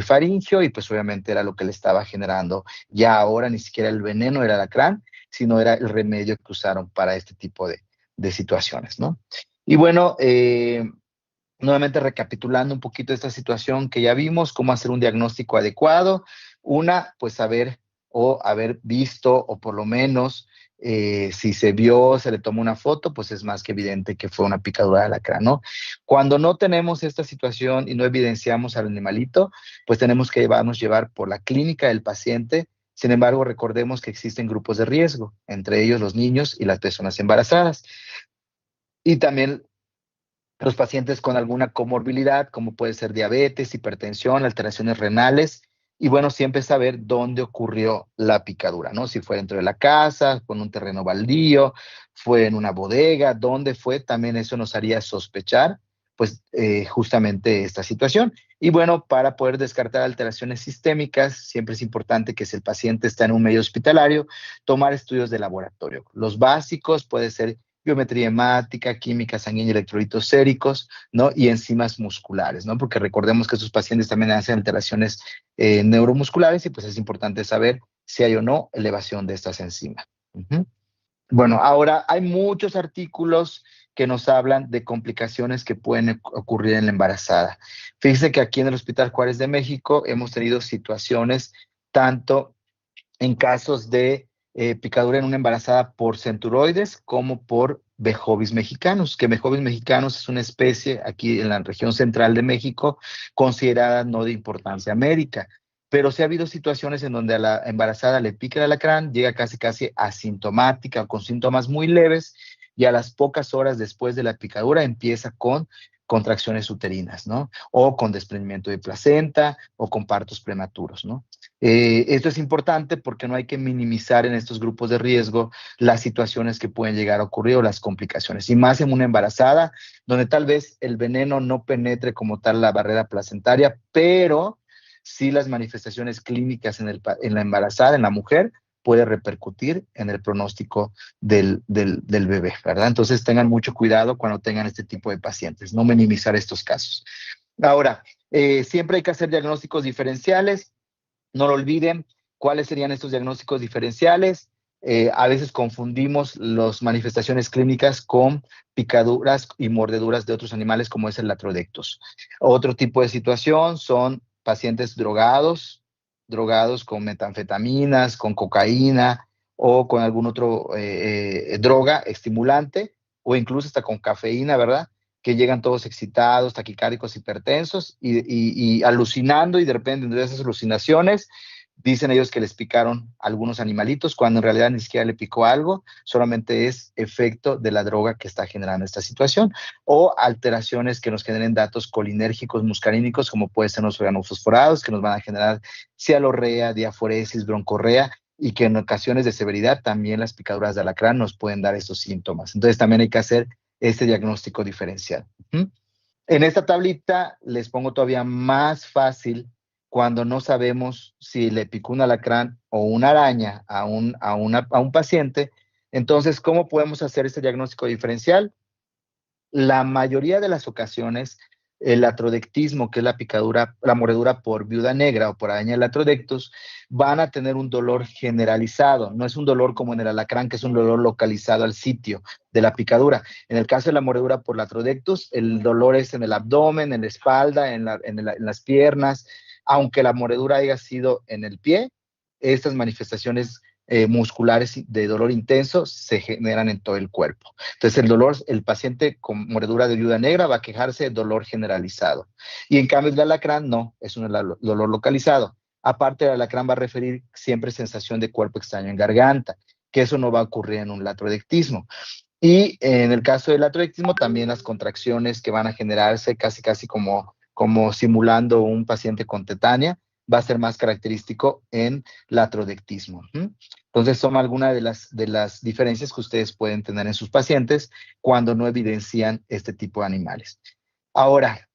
faríngeo y pues obviamente era lo que le estaba generando. Ya ahora ni siquiera el veneno era alacrán, sino era el remedio que usaron para este tipo de situaciones, ¿no? Y bueno, nuevamente recapitulando un poquito esta situación que ya vimos, cómo hacer un diagnóstico adecuado. Una, pues saber o haber visto, o por lo menos si se vio, se le tomó una foto, pues es más que evidente que fue una picadura de alacrán, ¿no? Cuando no tenemos esta situación y no evidenciamos al animalito, pues tenemos que llevar por la clínica del paciente. Sin embargo, recordemos que existen grupos de riesgo, entre ellos los niños y las personas embarazadas. Y también los pacientes con alguna comorbilidad, como puede ser diabetes, hipertensión, alteraciones renales, y bueno, siempre saber dónde ocurrió la picadura, ¿no? Si fue dentro de la casa, con un terreno baldío, fue en una bodega, dónde fue, también eso nos haría sospechar, pues, justamente esta situación. Y bueno, para poder descartar alteraciones sistémicas, siempre es importante que si el paciente está en un medio hospitalario, tomar estudios de laboratorio. Los básicos puede ser biometría hemática, química sanguínea, electrolitos séricos, ¿no? Y enzimas musculares, ¿no? Porque recordemos que estos pacientes también hacen alteraciones neuromusculares y pues es importante saber si hay o no elevación de estas enzimas. Bueno, ahora hay muchos artículos que nos hablan de complicaciones que pueden ocurrir en la embarazada. Fíjense que aquí en el Hospital Juárez de México hemos tenido situaciones tanto en casos de picadura en una embarazada por centuroides como por Bejovis mexicanus, que Bejovis mexicanus es una especie aquí en la región central de México considerada no de importancia médica. Pero sí ha habido situaciones en donde a la embarazada le pica el alacrán, llega casi casi asintomática o con síntomas muy leves y a las pocas horas después de la picadura empieza con contracciones uterinas, ¿no? O con desprendimiento de placenta o con partos prematuros, ¿no? Esto es importante porque no hay que minimizar en estos grupos de riesgo las situaciones que pueden llegar a ocurrir o las complicaciones, y más en una embarazada, donde tal vez el veneno no penetre como tal la barrera placentaria, pero sí las manifestaciones clínicas en la embarazada, en la mujer, puede repercutir en el pronóstico del bebé, ¿verdad? Entonces tengan mucho cuidado cuando tengan este tipo de pacientes, no minimizar estos casos. Ahora, siempre hay que hacer diagnósticos diferenciales. No lo olviden. ¿Cuáles serían estos diagnósticos diferenciales? A veces confundimos las manifestaciones clínicas con picaduras y mordeduras de otros animales, como es el latrodectus. Otro tipo de situación son pacientes drogados con metanfetaminas, con cocaína o con algún otro droga estimulante, o incluso hasta con cafeína, ¿verdad? Que llegan todos excitados, taquicárdicos, hipertensos y alucinando, y de repente de esas alucinaciones dicen ellos que les picaron algunos animalitos, cuando en realidad ni siquiera le picó algo, solamente es efecto de la droga que está generando esta situación, o alteraciones que nos generen datos colinérgicos, muscarínicos, como pueden ser los organofosforados, que nos van a generar cialorrea, diaforesis, broncorrea, y que en ocasiones de severidad también las picaduras de alacrán nos pueden dar estos síntomas. Entonces también hay que hacer este diagnóstico diferencial. En esta tablita les pongo todavía más fácil cuando no sabemos si le picó un alacrán o una araña a un paciente. Entonces, ¿cómo podemos hacer este diagnóstico diferencial? La mayoría de las ocasiones, el latrodectismo, que es la picadura, la mordedura por viuda negra o por araña de latrodectus, van a tener un dolor generalizado. No es un dolor como en el alacrán, que es un dolor localizado al sitio de la picadura. En el caso de la mordedura por latrodectus, el dolor es en el abdomen, en la espalda, en las piernas. Aunque la mordedura haya sido en el pie, estas manifestaciones musculares de dolor intenso se generan en todo el cuerpo. Entonces el dolor, el paciente con mordedura de viuda negra va a quejarse de dolor generalizado. Y en cambio el alacrán no, es un dolor localizado. Aparte, el alacrán va a referir siempre sensación de cuerpo extraño en garganta, que eso no va a ocurrir en un latrodectismo. Y en el caso del latrodectismo, también las contracciones que van a generarse casi como simulando un paciente con tetania, va a ser más característico en latrodectismo. Entonces, son algunas de las diferencias que ustedes pueden tener en sus pacientes cuando no evidencian este tipo de animales. Ahora,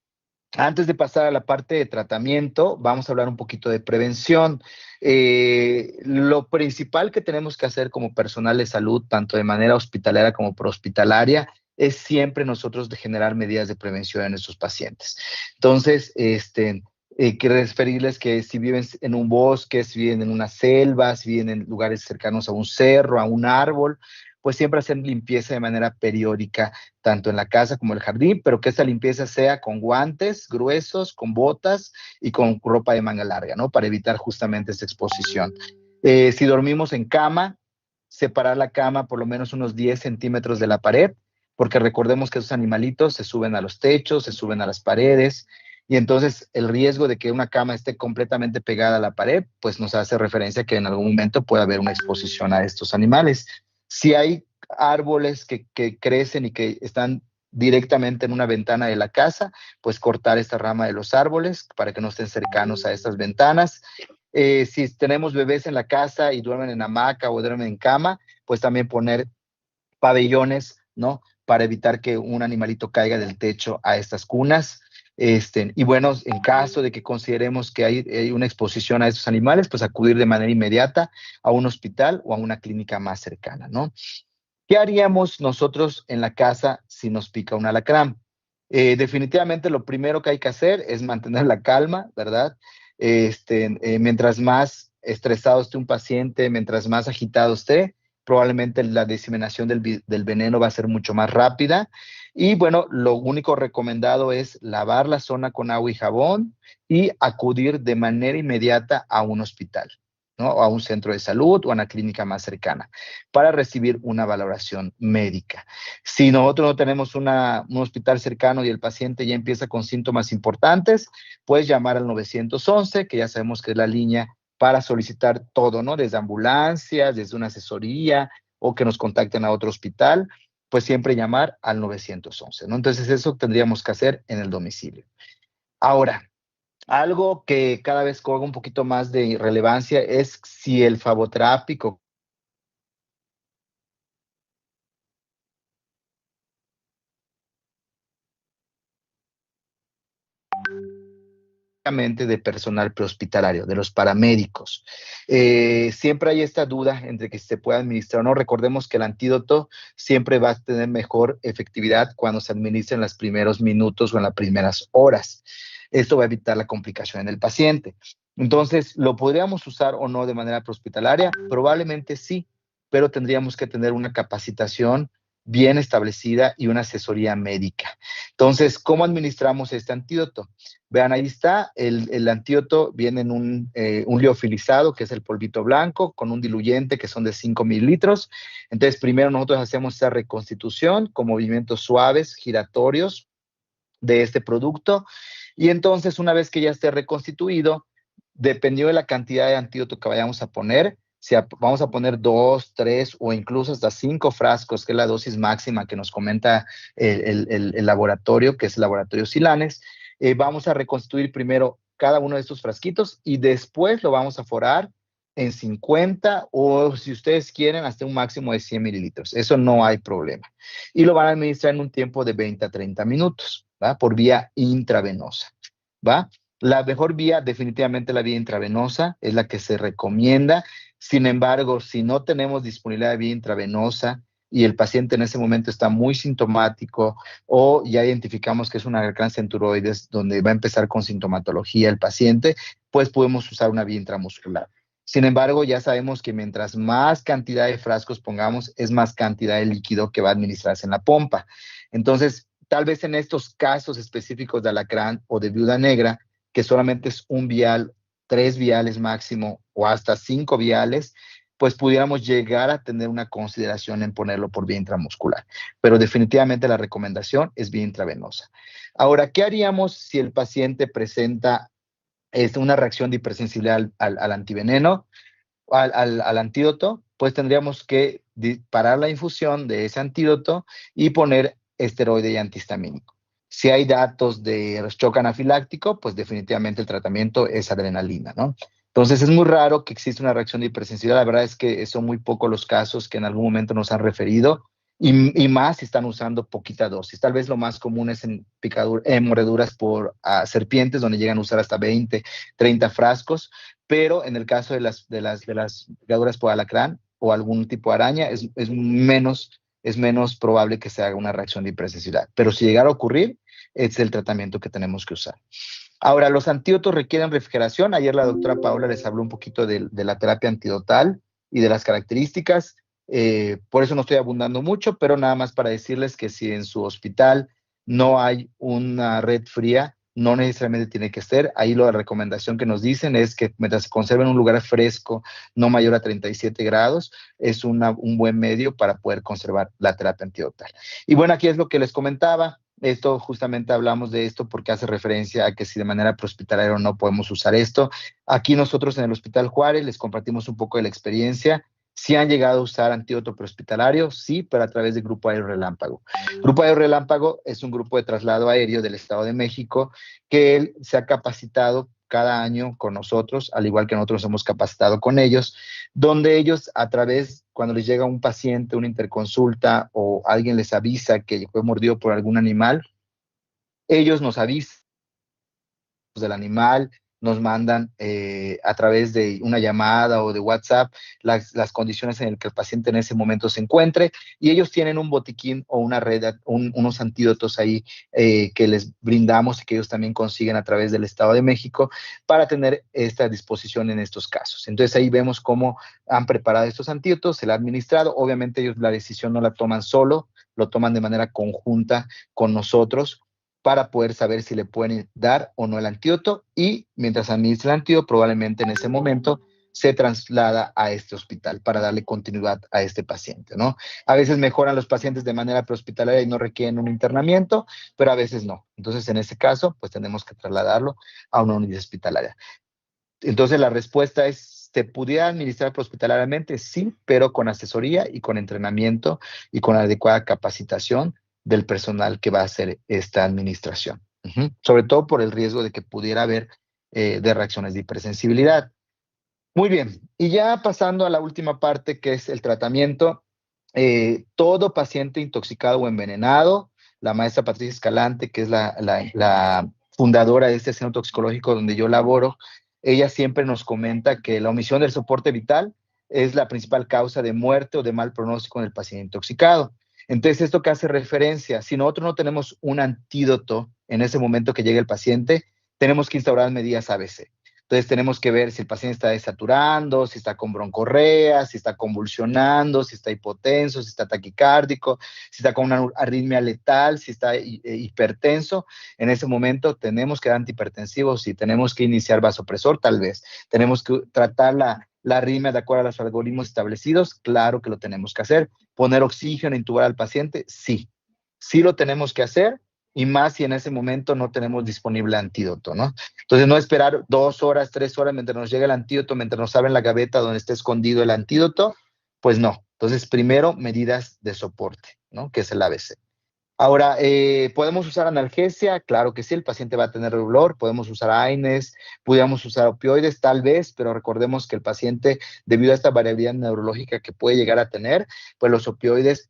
antes de pasar a la parte de tratamiento, vamos a hablar un poquito de prevención. Lo principal que tenemos que hacer como personal de salud, tanto de manera hospitalaria como prehospitalaria, es siempre nosotros de generar medidas de prevención en nuestros pacientes. Entonces, quiero referirles que si viven en un bosque, si viven en una selva, si viven en lugares cercanos a un cerro, a un árbol, pues siempre hacer limpieza de manera periódica, tanto en la casa como en el jardín, pero que esta limpieza sea con guantes gruesos, con botas y con ropa de manga larga, ¿no? Para evitar justamente esta exposición. Si dormimos en cama, separar la cama por lo menos unos 10 centímetros de la pared, porque recordemos que esos animalitos se suben a los techos, se suben a las paredes, y entonces el riesgo de que una cama esté completamente pegada a la pared, pues nos hace referencia que en algún momento puede haber una exposición a estos animales. Si hay árboles que crecen y que están directamente en una ventana de la casa, pues cortar esta rama de los árboles para que no estén cercanos a estas ventanas. Si tenemos bebés en la casa y duermen en hamaca o duermen en cama, pues también poner pabellones, ¿no? Para evitar que un animalito caiga del techo a estas cunas. Y bueno, en caso de que consideremos que hay una exposición a estos animales, pues acudir de manera inmediata a un hospital o a una clínica más cercana, ¿no? ¿Qué haríamos nosotros en la casa si nos pica un alacrán? Definitivamente lo primero que hay que hacer es mantener la calma, ¿verdad? Mientras más estresado esté un paciente, mientras más agitado esté, probablemente la diseminación del veneno va a ser mucho más rápida. Y bueno, lo único recomendado es lavar la zona con agua y jabón y acudir de manera inmediata a un hospital, ¿no? O a un centro de salud o a una clínica más cercana para recibir una valoración médica. Si nosotros no tenemos un hospital cercano y el paciente ya empieza con síntomas importantes, puedes llamar al 911, que ya sabemos que es la línea para solicitar todo, ¿no? Desde ambulancias, desde una asesoría o que nos contacten a otro hospital, pues siempre llamar al 911, ¿no? Entonces eso tendríamos que hacer en el domicilio. Ahora, algo que cada vez cobra un poquito más de relevancia es si el faboterápico de personal prehospitalario, de los paramédicos. Siempre hay esta duda entre que se puede administrar o no. Recordemos que el antídoto siempre va a tener mejor efectividad cuando se administra en los primeros minutos o en las primeras horas. Esto va a evitar la complicación en el paciente. Entonces, ¿lo podríamos usar o no de manera prehospitalaria? Probablemente sí, pero tendríamos que tener una capacitación bien establecida y una asesoría médica. Entonces, ¿cómo administramos este antídoto? Vean, ahí está, el antídoto viene en un liofilizado, que es el polvito blanco, con un diluyente que son de 5 mililitros. Entonces, primero nosotros hacemos esa reconstitución con movimientos suaves, giratorios de este producto. Y entonces, una vez que ya esté reconstituido, dependiendo de la cantidad de antídoto que vayamos a poner, si vamos a poner 2, 3 o incluso hasta 5 frascos, que es la dosis máxima que nos comenta el laboratorio, que es el laboratorio Silanes, vamos a reconstruir primero cada uno de estos frasquitos y después lo vamos a forar en 50 o si ustedes quieren hasta un máximo de 100 mililitros. Eso no hay problema. Y lo van a administrar en un tiempo de 20 a 30 minutos, ¿va? Por vía intravenosa, ¿va? La mejor vía, definitivamente la vía intravenosa, es la que se recomienda. Sin embargo, si no tenemos disponibilidad de vía intravenosa y el paciente en ese momento está muy sintomático o ya identificamos que es una alcance en tiroides donde va a empezar con sintomatología el paciente, pues podemos usar una vía intramuscular. Sin embargo, ya sabemos que mientras más cantidad de frascos pongamos, es más cantidad de líquido que va a administrarse en la pompa. Entonces, tal vez en estos casos específicos de alacrán o de viuda negra, que solamente es un vial, 3 viales máximo o hasta 5 viales, pues pudiéramos llegar a tener una consideración en ponerlo por vía intramuscular. Pero definitivamente la recomendación es vía intravenosa. Ahora, ¿qué haríamos si el paciente presenta una reacción de hipersensibilidad al antiveneno, al antídoto? Pues tendríamos que parar la infusión de ese antídoto y poner esteroide y antihistamínico. Si hay datos de shock anafiláctico, pues definitivamente el tratamiento es adrenalina, ¿no? Entonces es muy raro que exista una reacción de hipersensibilidad. La verdad es que son muy pocos los casos que en algún momento nos han referido y más si están usando poquita dosis. Tal vez lo más común es en mordeduras por serpientes, donde llegan a usar hasta 20, 30 frascos, pero en el caso de las picaduras por alacrán o algún tipo de araña es menos probable que se haga una reacción de hipersensibilidad. Pero si llegara a ocurrir, es el tratamiento que tenemos que usar. Ahora, los antídotos requieren refrigeración. Ayer la doctora Paola les habló un poquito de la terapia antidotal y de las características. Por eso no estoy abundando mucho, pero nada más para decirles que si en su hospital no hay una red fría, no necesariamente tiene que ser. Ahí la recomendación que nos dicen es que mientras se conserve en un lugar fresco, no mayor a 37 grados, es un buen medio para poder conservar la terapia antidotal. Y bueno, aquí es lo que les comentaba. Esto justamente hablamos de esto porque hace referencia a que si de manera prehospitalaria o no podemos usar esto. Aquí nosotros en el Hospital Juárez les compartimos un poco de la experiencia. Sí han llegado a usar antídoto prehospitalario, sí, pero a través del Grupo Aéreo Relámpago. Grupo Aéreo Relámpago es un grupo de traslado aéreo del Estado de México que él se ha capacitado cada año con nosotros, al igual que nosotros hemos capacitado con ellos, donde ellos a través, cuando les llega un paciente, una interconsulta o alguien les avisa que fue mordido por algún animal, ellos nos avisan del animal, nos mandan a través de una llamada o de WhatsApp las condiciones en las que el paciente en ese momento se encuentre y ellos tienen un botiquín o una red, unos antídotos ahí que les brindamos y que ellos también consiguen a través del Estado de México para tener esta disposición en estos casos. Entonces ahí vemos cómo han preparado estos antídotos, se la han administrado, obviamente ellos la decisión no la toman solo, lo toman de manera conjunta con nosotros para poder saber si le pueden dar o no el antídoto y mientras administra el antídoto probablemente en ese momento se traslada a este hospital para darle continuidad a este paciente, ¿no? A veces mejoran los pacientes de manera prehospitalaria y no requieren un internamiento, pero a veces no. Entonces, en ese caso, pues tenemos que trasladarlo a una unidad hospitalaria. Entonces, la respuesta es, ¿se pudiera administrar prehospitalariamente? Sí, pero con asesoría y con entrenamiento y con adecuada capacitación del personal que va a hacer esta administración. Sobre todo por el riesgo de que pudiera haber de reacciones de hipersensibilidad. Muy bien, y ya pasando a la última parte que es el tratamiento, todo paciente intoxicado o envenenado, la maestra Patricia Escalante, que es la fundadora de este centro toxicológico donde yo laboro, ella siempre nos comenta que la omisión del soporte vital es la principal causa de muerte o de mal pronóstico en el paciente intoxicado. Entonces, esto que hace referencia, si nosotros no tenemos un antídoto en ese momento que llegue el paciente, tenemos que instaurar medidas ABC. Entonces, tenemos que ver si el paciente está desaturando, si está con broncorrea, si está convulsionando, si está hipotenso, si está taquicárdico, si está con una arritmia letal, si está hipertenso. En ese momento tenemos que dar antihipertensivos y tenemos que iniciar vasopresor, tal vez. Tenemos que tratar la arritmia de acuerdo a los algoritmos establecidos, claro que lo tenemos que hacer. Poner oxígeno, intubar al paciente, sí. Sí lo tenemos que hacer, y más si en ese momento no tenemos disponible antídoto, ¿no? Entonces, no esperar 2 horas, 3 horas mientras nos llega el antídoto, mientras nos abren la gaveta donde está escondido el antídoto, pues no. Entonces, primero, medidas de soporte, ¿no? Que es el ABC. Ahora, ¿podemos usar analgesia? Claro que sí, el paciente va a tener dolor, podemos usar AINES, pudiéramos usar opioides, tal vez, pero recordemos que el paciente, debido a esta variabilidad neurológica que puede llegar a tener, pues los opioides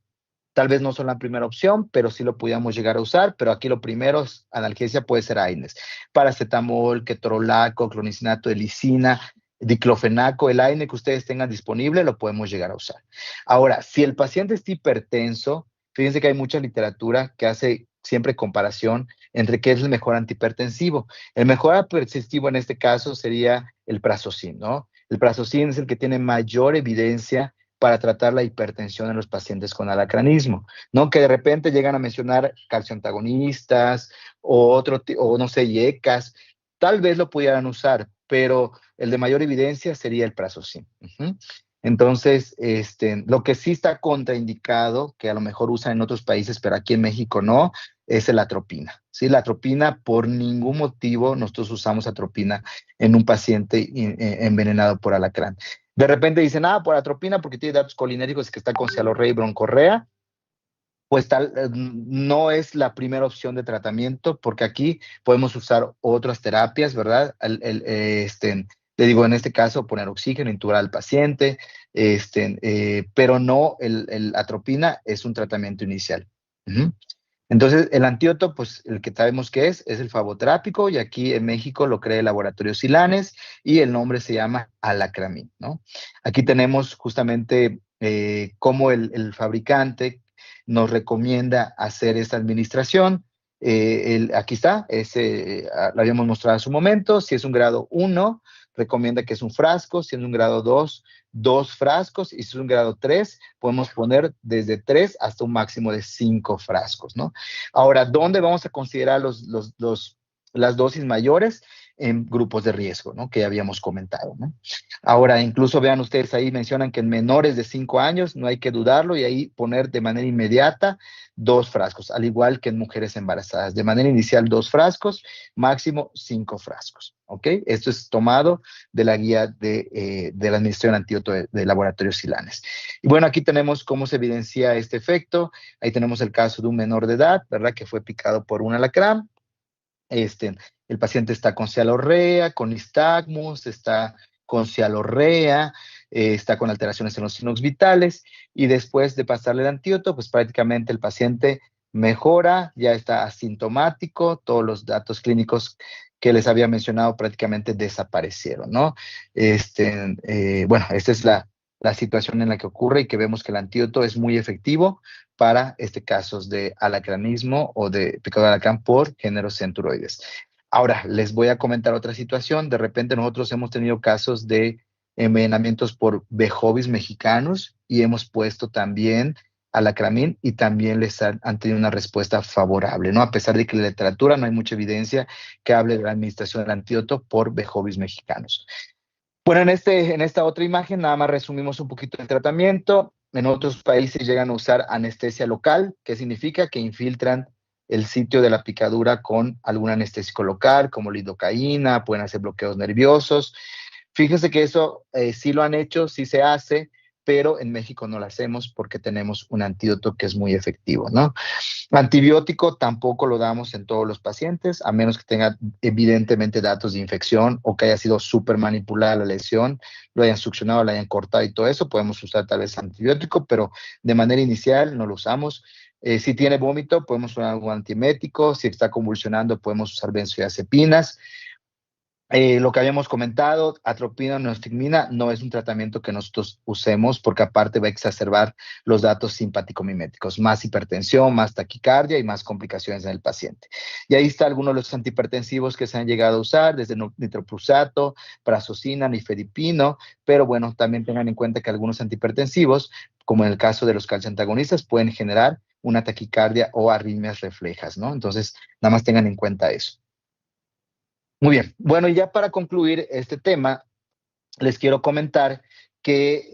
tal vez no son la primera opción, pero sí lo pudiéramos llegar a usar, pero aquí lo primero es analgesia, puede ser AINES, paracetamol, ketorolaco, clonidinato de lisina, diclofenaco, el AINE que ustedes tengan disponible, lo podemos llegar a usar. Ahora, si el paciente está hipertenso, fíjense que hay mucha literatura que hace siempre comparación entre qué es el mejor antihipertensivo. El mejor antihipertensivo en este caso sería el Prazosin, ¿no? El Prazosin es el que tiene mayor evidencia para tratar la hipertensión en los pacientes con alacranismo, ¿no? Que de repente llegan a mencionar calcioantagonistas o no sé, IECAS, tal vez lo pudieran usar, pero el de mayor evidencia sería el Prazosin. Entonces, lo que sí está contraindicado, que a lo mejor usan en otros países, pero aquí en México no, es la atropina. ¿Sí? La atropina, por ningún motivo, nosotros usamos atropina en un paciente envenenado por alacrán. De repente dicen, por atropina porque tiene datos colinéricos que está con cialorrea y broncorrea. Pues no es la primera opción de tratamiento, porque aquí podemos usar otras terapias, ¿verdad? Le digo, en este caso, poner oxígeno, intubar al paciente, pero no, el atropina es un tratamiento inicial. Entonces, el antídoto, pues el que sabemos que es el flavoterápico, y aquí en México lo crea el laboratorio Silanes, y el nombre se llama Alacramin, ¿no? Aquí tenemos justamente cómo el fabricante nos recomienda hacer esta administración. Aquí está, lo habíamos mostrado en su momento. Si es un grado 1, recomienda que es un frasco. Si es un grado 2, 2 frascos. Y si es un grado 3, podemos poner desde 3 hasta un máximo de 5 frascos, ¿no? Ahora, ¿dónde vamos a considerar las dosis mayores? En grupos de riesgo, ¿no? Que ya habíamos comentado, ¿no? Ahora, incluso vean ustedes ahí, mencionan que en menores de 5 años no hay que dudarlo, y ahí poner de manera inmediata 2 frascos, al igual que en mujeres embarazadas. De manera inicial 2 frascos, máximo 5 frascos, ¿ok? Esto es tomado de la guía de la Administración de Antídoto de Laboratorio Silanes. Y bueno, aquí tenemos cómo se evidencia este efecto. Ahí tenemos el caso de un menor de edad, ¿verdad? Que fue picado por un alacrán. El paciente está con cialorrea, con nistagmus, está con cialorrea, está con alteraciones en los signos vitales, y después de pasarle el antídoto, pues prácticamente el paciente mejora, ya está asintomático, todos los datos clínicos que les había mencionado prácticamente desaparecieron, ¿no? Bueno, esta es la situación en la que ocurre, y que vemos que el antídoto es muy efectivo para casos de alacranismo o de picado de alacrán por géneros centuroides. Ahora, les voy a comentar otra situación. De repente nosotros hemos tenido casos de envenenamientos por Bejovis mexicanos, y hemos puesto también alacramín, y también les han tenido una respuesta favorable, ¿no? A pesar de que en la literatura no hay mucha evidencia que hable de la administración del antídoto por Bejovis mexicanos. Bueno, en esta otra imagen nada más resumimos un poquito el tratamiento. En otros países llegan a usar anestesia local, que significa que infiltran el sitio de la picadura con algún anestésico local, como lidocaína, pueden hacer bloqueos nerviosos. Fíjese que eso sí lo han hecho, sí se hace, pero en México no lo hacemos porque tenemos un antídoto que es muy efectivo, ¿no? Antibiótico tampoco lo damos en todos los pacientes, a menos que tenga evidentemente datos de infección, o que haya sido súper manipulada la lesión, lo hayan succionado, lo hayan cortado y todo eso. Podemos usar tal vez antibiótico, pero de manera inicial no lo usamos. Si tiene vómito, podemos usar algún antiemético. Si está convulsionando, podemos usar benzodiazepinas. Lo que habíamos comentado, atropina o neostigmina no es un tratamiento que nosotros usemos porque aparte va a exacerbar los datos simpático-miméticos, más hipertensión, más taquicardia y más complicaciones en el paciente. Y ahí está algunos de los antihipertensivos que se han llegado a usar, desde nitroprusato, prazosina, nifedipino, pero bueno, también tengan en cuenta que algunos antihipertensivos, como en el caso de los calciantagonistas, pueden generar una taquicardia o arritmias reflejas, ¿no? Entonces, nada más tengan en cuenta eso. Muy bien. Bueno, y ya para concluir este tema, les quiero comentar que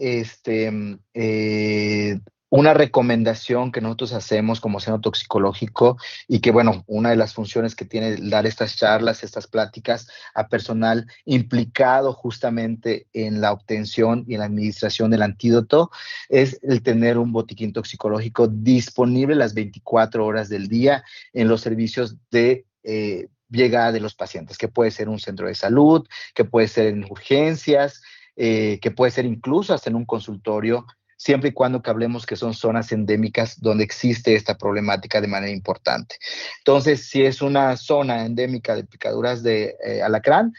una recomendación que nosotros hacemos como centro toxicológico y que, bueno, una de las funciones que tiene dar estas charlas, estas pláticas a personal implicado justamente en la obtención y en la administración del antídoto es el tener un botiquín toxicológico disponible las 24 horas del día en los servicios de llegada de los pacientes, que puede ser un centro de salud, que puede ser en urgencias, que puede ser incluso hasta en un consultorio, siempre y cuando que hablemos que son zonas endémicas donde existe esta problemática de manera importante. Entonces, si es una zona endémica de picaduras de alacrán,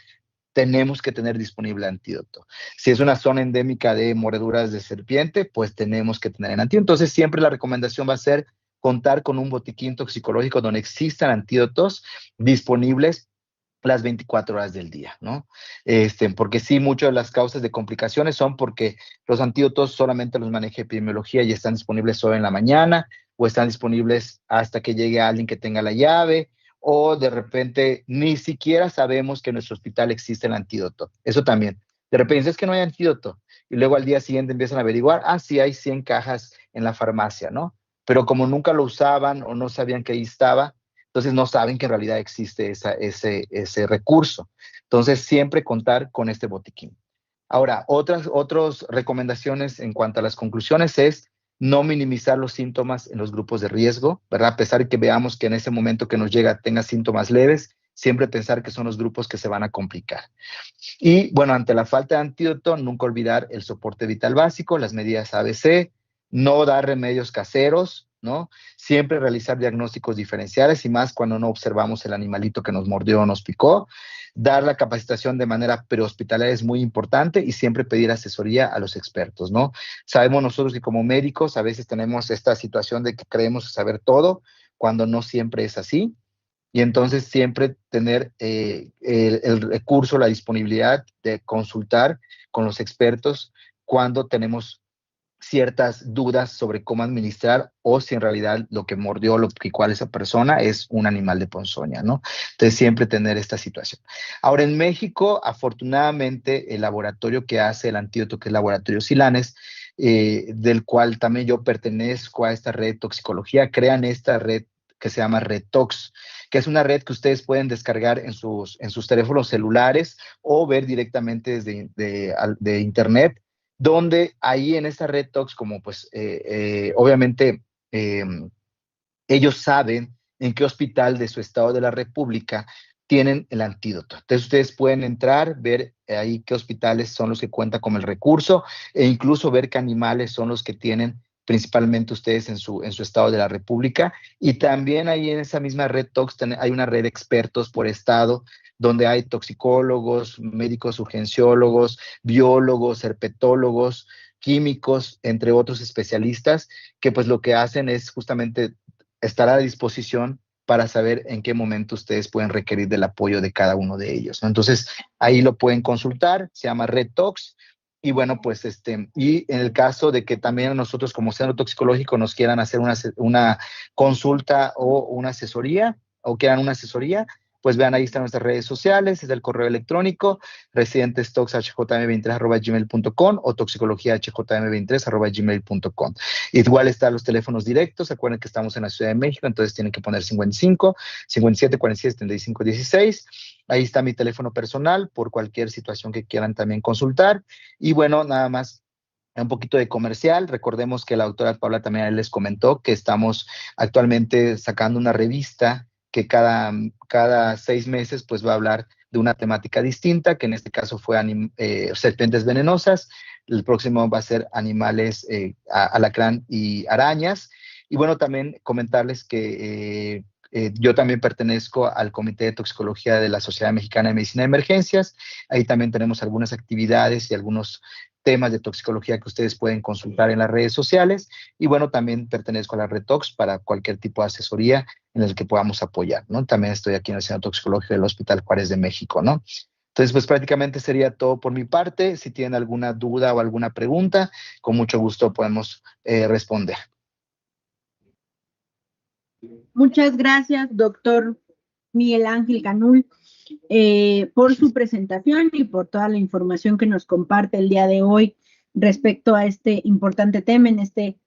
tenemos que tener disponible antídoto. Si es una zona endémica de mordeduras de serpiente, pues tenemos que tener el antídoto. Entonces, siempre la recomendación va a ser contar con un botiquín toxicológico donde existan antídotos disponibles las 24 horas del día, ¿no? Porque sí, muchas de las causas de complicaciones son porque los antídotos solamente los maneja epidemiología y están disponibles solo en la mañana o están disponibles hasta que llegue alguien que tenga la llave o de repente ni siquiera sabemos que en nuestro hospital existe el antídoto. Eso también. De repente es que no hay antídoto y luego al día siguiente empiezan a averiguar, sí hay 100 cajas en la farmacia, ¿no? Pero como nunca lo usaban o no sabían que ahí estaba, entonces no saben que en realidad existe ese recurso. Entonces siempre contar con este botiquín. Ahora, otras recomendaciones en cuanto a las conclusiones es no minimizar los síntomas en los grupos de riesgo, ¿verdad? A pesar de que veamos que en ese momento que nos llega tenga síntomas leves, siempre pensar que son los grupos que se van a complicar. Y bueno, ante la falta de antídoto, nunca olvidar el soporte vital básico, las medidas ABC, no dar remedios caseros, ¿no? Siempre realizar diagnósticos diferenciales y más cuando no observamos el animalito que nos mordió o nos picó. Dar la capacitación de manera prehospitalaria es muy importante y siempre pedir asesoría a los expertos, ¿no? Sabemos nosotros que como médicos a veces tenemos esta situación de que creemos saber todo cuando no siempre es así. Y entonces siempre tener el recurso, la disponibilidad de consultar con los expertos cuando tenemos ciertas dudas sobre cómo administrar o si en realidad lo que mordió, lo que picó a esa persona es un animal de ponzoña, ¿no? Entonces siempre tener esta situación. Ahora en México, afortunadamente, el laboratorio que hace el antídoto, que es el Laboratorio Silanes, del cual también yo pertenezco a esta red de toxicología, crean esta red que se llama Retox, que es una red que ustedes pueden descargar en sus teléfonos celulares o ver directamente desde de internet, donde ahí en esta red Tox, como pues obviamente ellos saben en qué hospital de su estado de la República tienen el antídoto. Entonces ustedes pueden entrar, ver ahí qué hospitales son los que cuentan con el recurso e incluso ver qué animales son los que tienen principalmente ustedes en su estado de la República. Y también ahí en esa misma red Tox hay una red de expertos por estado donde hay toxicólogos, médicos urgenciólogos, biólogos, herpetólogos, químicos, entre otros especialistas, que pues lo que hacen es justamente estar a disposición para saber en qué momento ustedes pueden requerir del apoyo de cada uno de ellos, ¿no? Entonces, ahí lo pueden consultar, se llama Red Tox, y bueno, pues y en el caso de que también nosotros como centro toxicológico nos quieran hacer una consulta o una asesoría, o quieran una asesoría, pues vean, ahí están nuestras redes sociales, es el correo electrónico, residentestoxhjm23@gmail.com o toxicologiahjm23@gmail.com. Igual están los teléfonos directos, acuérdense que estamos en la Ciudad de México, entonces tienen que poner 55, 57, 47, 75, 16. Ahí está mi teléfono personal por cualquier situación que quieran también consultar. Y bueno, nada más un poquito de comercial. Recordemos que la doctora Paula también les comentó que estamos actualmente sacando una revista que cada 6 meses pues va a hablar de una temática distinta, que en este caso fue serpientes venenosas. El próximo va a ser animales, alacrán y arañas. Y bueno, también comentarles que yo también pertenezco al Comité de Toxicología de la Sociedad Mexicana de Medicina de Emergencias. Ahí también tenemos algunas actividades y algunos temas de toxicología que ustedes pueden consultar en las redes sociales. Y bueno, también pertenezco a la Retox para cualquier tipo de asesoría en el que podamos apoyar, ¿no? También estoy aquí en el Centro Toxicológico del Hospital Juárez de México, ¿no? Entonces, pues prácticamente sería todo por mi parte. Si tienen alguna duda o alguna pregunta, con mucho gusto podemos responder. Muchas gracias, doctor Miguel Ángel Canul, por su presentación y por toda la información que nos comparte el día de hoy respecto a este importante tema en este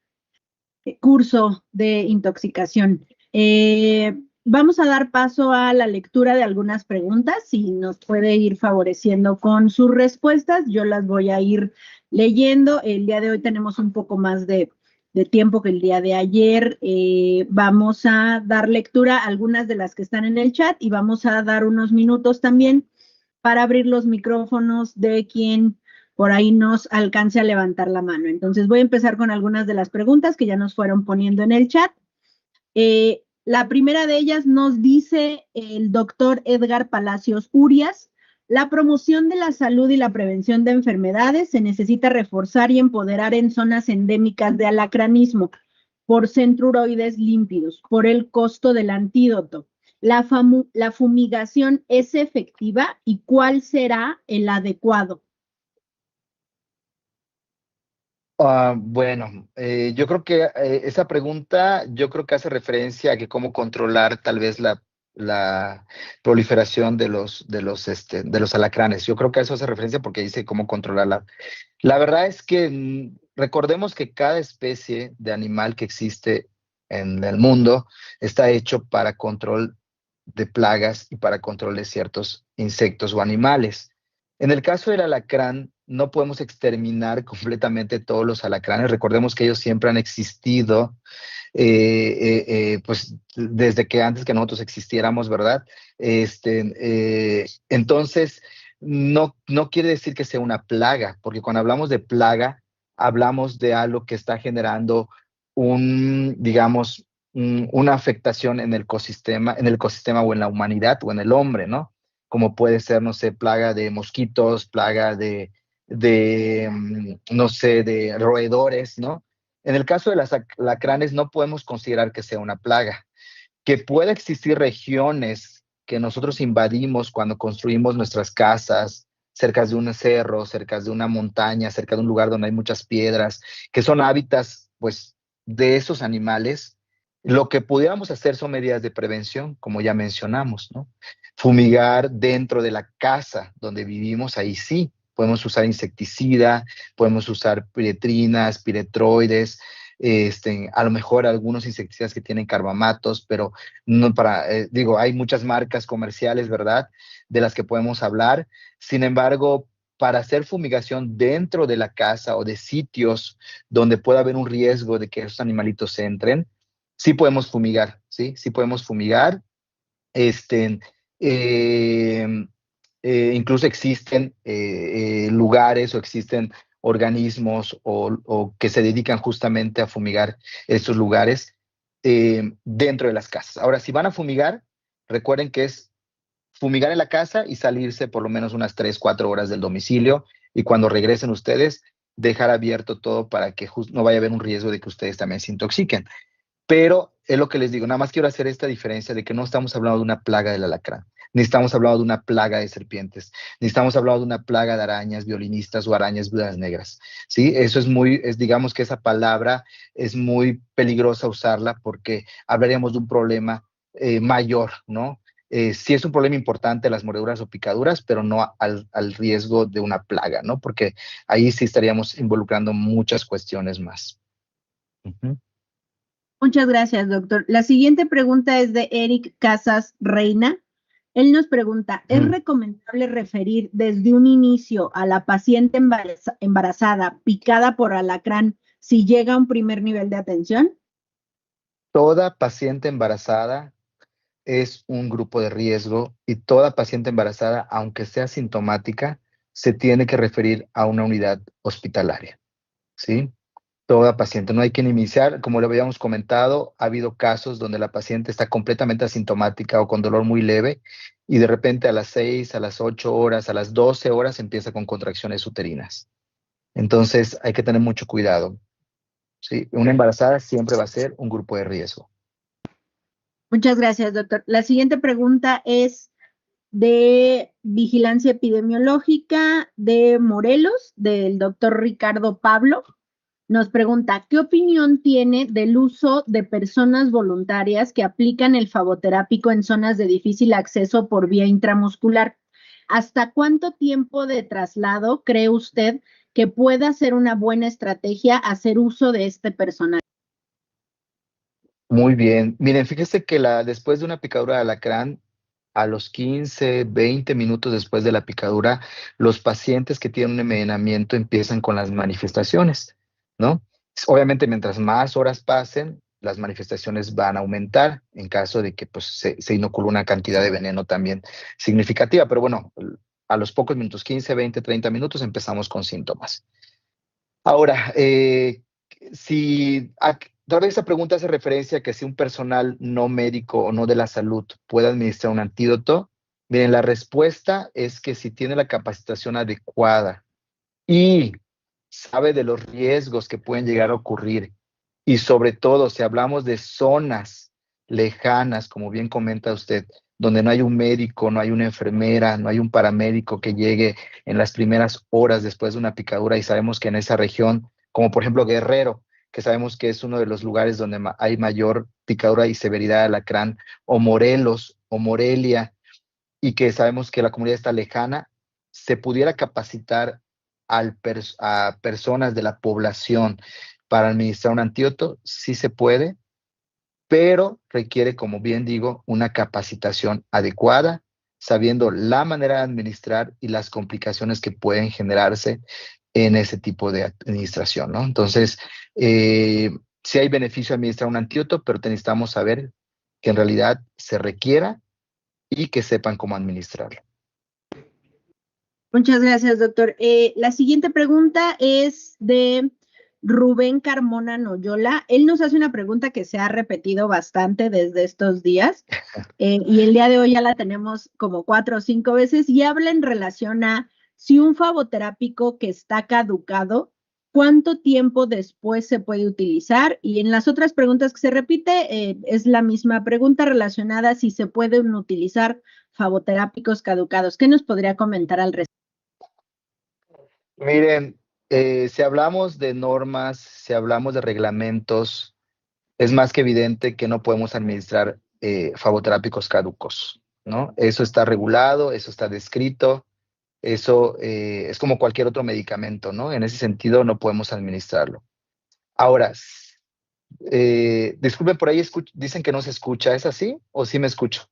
curso de intoxicación. Vamos a dar paso a la lectura de algunas preguntas. Si nos puede ir favoreciendo con sus respuestas, yo las voy a ir leyendo. El día de hoy tenemos un poco más de tiempo que el día de ayer. Vamos a dar lectura a algunas de las que están en el chat y vamos a dar unos minutos también para abrir los micrófonos de quien por ahí nos alcance a levantar la mano. Entonces voy a empezar con algunas de las preguntas que ya nos fueron poniendo en el chat. La primera de ellas nos dice el doctor Edgar Palacios Urias: la promoción de la salud y la prevención de enfermedades se necesita reforzar y empoderar en zonas endémicas de alacranismo por centruroides límpidos, por el costo del antídoto. ¿La fumigación es efectiva y cuál será el adecuado? Bueno, yo creo que esa pregunta, yo creo que hace referencia a que cómo controlar tal vez la proliferación de los alacranes. Yo creo que a eso hace referencia porque dice cómo controlarla. La verdad es que recordemos que cada especie de animal que existe en el mundo está hecho para control de plagas y para control de ciertos insectos o animales. En el caso del alacrán, no podemos exterminar completamente todos los alacranes. Recordemos que ellos siempre han existido, pues desde que antes que nosotros existiéramos, ¿verdad? Entonces, no quiere decir que sea una plaga, porque cuando hablamos de plaga, hablamos de algo que está generando digamos, una afectación en el ecosistema o en la humanidad o en el hombre, ¿no? Como puede ser, no sé, plaga de mosquitos, plaga no sé, de roedores, ¿no? En el caso de las alacranes no podemos considerar que sea una plaga. Que pueda existir regiones que nosotros invadimos cuando construimos nuestras casas, cerca de un cerro, cerca de una montaña, cerca de un lugar donde hay muchas piedras, que son hábitats, pues, de esos animales. Lo que pudiéramos hacer son medidas de prevención, como ya mencionamos, ¿no? Fumigar dentro de la casa donde vivimos, ahí sí, podemos usar insecticida, podemos usar piretrinas, piretroides, a lo mejor algunos insecticidas que tienen carbamatos, pero no digo, hay muchas marcas comerciales, ¿verdad? De las que podemos hablar. Sin embargo, para hacer fumigación dentro de la casa o de sitios donde pueda haber un riesgo de que esos animalitos entren, sí podemos fumigar, ¿sí? Sí podemos fumigar. Este, eh, Incluso existen lugares o existen organismos o que se dedican justamente a fumigar estos lugares dentro de las casas. Ahora, si van a fumigar, recuerden que es fumigar en la casa y salirse por lo menos unas 3, 4 horas del domicilio y cuando regresen ustedes, dejar abierto todo para que no vaya a haber un riesgo de que ustedes también se intoxiquen. Pero es lo que les digo, nada más quiero hacer esta diferencia de que no estamos hablando de una plaga del alacrán, ni estamos hablando de una plaga de serpientes, ni estamos hablando de una plaga de arañas violinistas o arañas viudas negras, ¿sí? Eso digamos que esa palabra es muy peligrosa usarla porque hablaríamos de un problema mayor, ¿no? Sí es un problema importante las mordeduras o picaduras, pero no al riesgo de una plaga, ¿no? Porque ahí sí estaríamos involucrando muchas cuestiones más. Uh-huh. Muchas gracias, doctor. La siguiente pregunta es de Eric Casas Reina. Él nos pregunta: ¿es recomendable referir desde un inicio a la paciente embarazada picada por alacrán si llega a un primer nivel de atención? Toda paciente embarazada es un grupo de riesgo y toda paciente embarazada, aunque sea sintomática, se tiene que referir a una unidad hospitalaria, ¿sí? Toda paciente, no hay que iniciar, como lo habíamos comentado, ha habido casos donde la paciente está completamente asintomática o con dolor muy leve y de repente a las 6, a las 8 horas, a las 12 horas empieza con contracciones uterinas. Entonces hay que tener mucho cuidado. ¿Sí? Una embarazada siempre va a ser un grupo de riesgo. Muchas gracias, doctor. La siguiente pregunta es de vigilancia epidemiológica de Morelos, del doctor Ricardo Pablo. Nos pregunta, ¿qué opinión tiene del uso de personas voluntarias que aplican el faboterápico en zonas de difícil acceso por vía intramuscular? ¿Hasta cuánto tiempo de traslado cree usted que pueda ser una buena estrategia hacer uso de este personal? Muy bien. Miren, fíjese que después de una picadura de alacrán, a los 15, 20 minutos después de la picadura, los pacientes que tienen un envenenamiento empiezan con las manifestaciones, ¿no? Obviamente, mientras más horas pasen, las manifestaciones van a aumentar en caso de que pues, se inocule una cantidad de veneno también significativa. Pero bueno, a los pocos minutos, 15, 20, 30 minutos, empezamos con síntomas. Ahora, tal vez esa pregunta hace referencia a que si un personal no médico o no de la salud puede administrar un antídoto. Miren, la respuesta es que si tiene la capacitación adecuada y sabe de los riesgos que pueden llegar a ocurrir, y sobre todo si hablamos de zonas lejanas, como bien comenta usted, donde no hay un médico, no hay una enfermera, no hay un paramédico que llegue en las primeras horas después de una picadura, y sabemos que en esa región, como por ejemplo Guerrero, que sabemos que es uno de los lugares donde hay mayor picadura y severidad de alacrán, o Morelos o Morelia, y que sabemos que la comunidad está lejana, se pudiera capacitar a personas de la población para administrar un antídoto. Sí se puede, pero requiere, como bien digo, una capacitación adecuada, sabiendo la manera de administrar y las complicaciones que pueden generarse en ese tipo de administración, ¿no? Entonces, sí hay beneficio de administrar un antídoto, pero necesitamos saber que en realidad se requiera y que sepan cómo administrarlo. Muchas gracias, doctor. La siguiente pregunta es de Rubén Carmona Noyola. Él nos hace una pregunta que se ha repetido bastante desde estos días y el día de hoy ya la tenemos como 4 o 5 veces y habla en relación a si un faboterápico que está caducado, ¿cuánto tiempo después se puede utilizar? Y en las otras preguntas que se repite, es la misma pregunta relacionada a si se pueden utilizar faboterápicos caducados. ¿Qué nos podría comentar al respecto? Miren, si hablamos de normas, si hablamos de reglamentos, es más que evidente que no podemos administrar faboterápicos caducos, ¿no? Eso está regulado, eso está descrito, eso es como cualquier otro medicamento, ¿no? En ese sentido no podemos administrarlo. Ahora, disculpen, por ahí dicen que no se escucha, ¿es así o sí me escucho?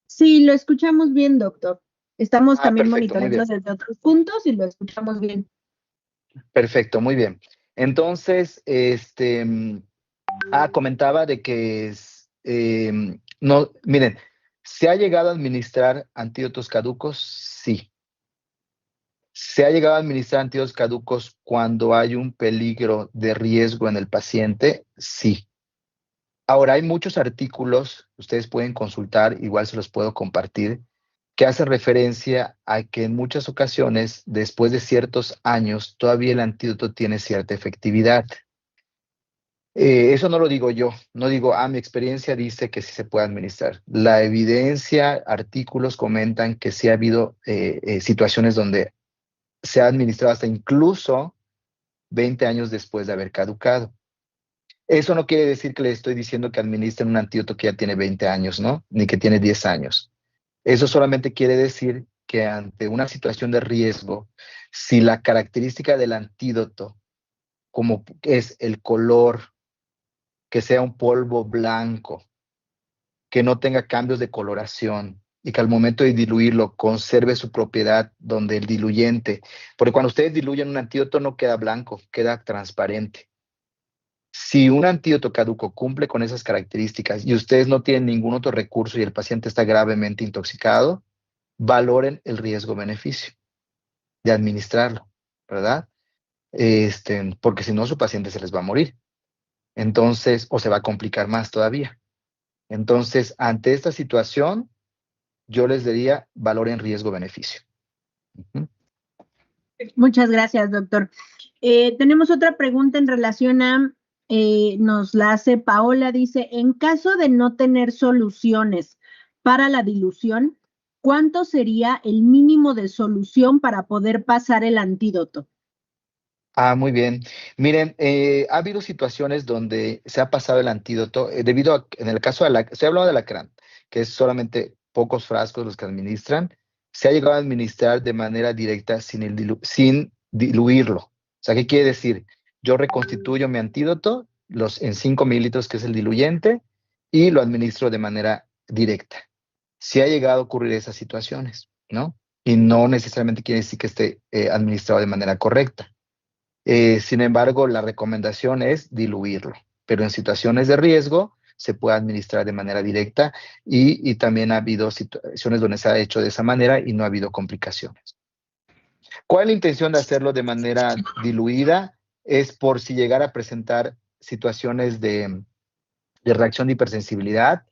Sí, lo escuchamos bien, doctor. Estamos también Perfecto, muy monitoreando bien. desde otros puntos y lo escuchamos bien. Perfecto, muy bien. Entonces, comentaba de que no, miren, ¿se ha llegado a administrar antídotos caducos? Sí. ¿Se ha llegado a administrar antídotos caducos cuando hay un peligro de riesgo en el paciente? Sí. Ahora, hay muchos artículos, ustedes pueden consultar, igual se los puedo compartir, que hacen referencia a que en muchas ocasiones, después de ciertos años, todavía el antídoto tiene cierta efectividad. Eso no lo digo yo, no digo, mi experiencia dice que sí se puede administrar. La evidencia, artículos comentan que sí ha habido situaciones donde se ha administrado hasta incluso 20 años después de haber caducado. Eso no quiere decir que le estoy diciendo que administren un antídoto que ya tiene 20 años, ¿no? Ni que tiene 10 años. Eso solamente quiere decir que ante una situación de riesgo, si la característica del antídoto, como es el color, que sea un polvo blanco, que no tenga cambios de coloración y que al momento de diluirlo conserve su propiedad donde el diluyente, porque cuando ustedes diluyen un antídoto no queda blanco, queda transparente. Si un antídoto caduco cumple con esas características y ustedes no tienen ningún otro recurso y el paciente está gravemente intoxicado, valoren el riesgo-beneficio de administrarlo, ¿verdad? porque si no su paciente se les va a morir. Entonces, o se va a complicar más todavía. Entonces, ante esta situación, yo les diría valoren riesgo-beneficio. Muchas gracias, doctor. Tenemos otra pregunta en relación a, nos la hace Paola, dice, en caso de no tener soluciones para la dilución, ¿cuánto sería el mínimo de solución para poder pasar el antídoto? Muy bien. Miren, ha habido situaciones donde se ha pasado el antídoto, debido a, en el caso de estoy hablando de alacrán, que es solamente pocos frascos los que administran, se ha llegado a administrar de manera directa sin diluirlo. O sea, ¿qué quiere decir? Yo reconstituyo mi antídoto en 5 mililitros, que es el diluyente, y lo administro de manera directa. Sí ha llegado a ocurrir esas situaciones, ¿no? Y no necesariamente quiere decir que esté administrado de manera correcta. Sin embargo, la recomendación es diluirlo, pero en situaciones de riesgo se puede administrar de manera directa y también ha habido situaciones donde se ha hecho de esa manera y no ha habido complicaciones. ¿Cuál es la intención de hacerlo de manera diluida? Es por si llegara a presentar situaciones de reacción de hipersensibilidad.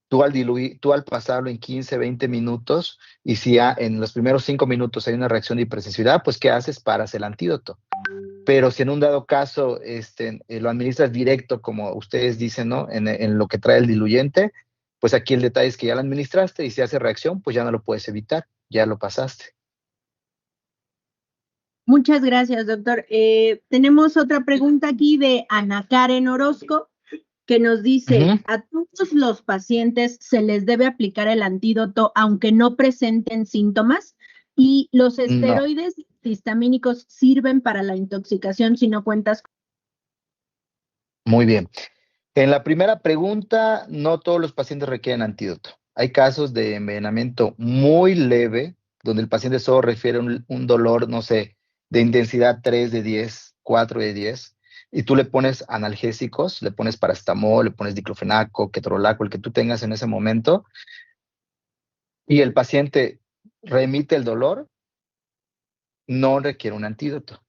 Tú al pasarlo en 15, 20 minutos, y si en los primeros 5 minutos hay una reacción de hipersensibilidad, pues ¿qué haces? Paras el antídoto. Pero si en un dado caso lo administras directo, como ustedes dicen, ¿no? En lo que trae el diluyente, pues aquí el detalle es que ya lo administraste y si hace reacción, pues ya no lo puedes evitar, ya lo pasaste. Muchas gracias, doctor. Tenemos otra pregunta aquí de Ana Karen Orozco, que nos dice, ¿a todos los pacientes se les debe aplicar el antídoto aunque no presenten síntomas? ¿Y los No, esteroides histamínicos sirven para la intoxicación si no cuentas con... muy bien. En la primera pregunta, no todos los pacientes requieren antídoto. Hay casos de envenenamiento muy leve, donde el paciente solo refiere un dolor, no sé, de intensidad 3 de 10, 4 de 10, y tú le pones analgésicos, le pones paracetamol, le pones diclofenaco, ketorolaco, el que tú tengas en ese momento, y el paciente remite el dolor, no requiere un antídoto,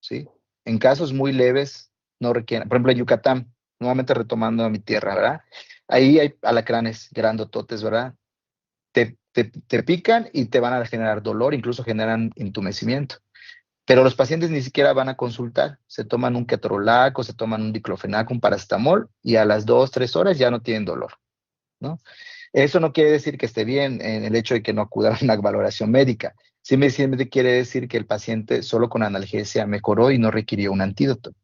¿sí? En casos muy leves, no requieren. Por ejemplo, en Yucatán, nuevamente retomando a mi tierra, ¿verdad? Ahí hay alacranes grandototes, ¿verdad? Te pican y te van a generar dolor, incluso generan entumecimiento. Pero los pacientes ni siquiera van a consultar. Se toman un ketorolaco, se toman un diclofenaco, un paracetamol, y a las 2, 3 horas ya no tienen dolor, ¿no? Eso no quiere decir que esté bien en el hecho de que no acuda a una valoración médica. Simplemente quiere decir que el paciente solo con analgesia mejoró y no requirió un antídoto.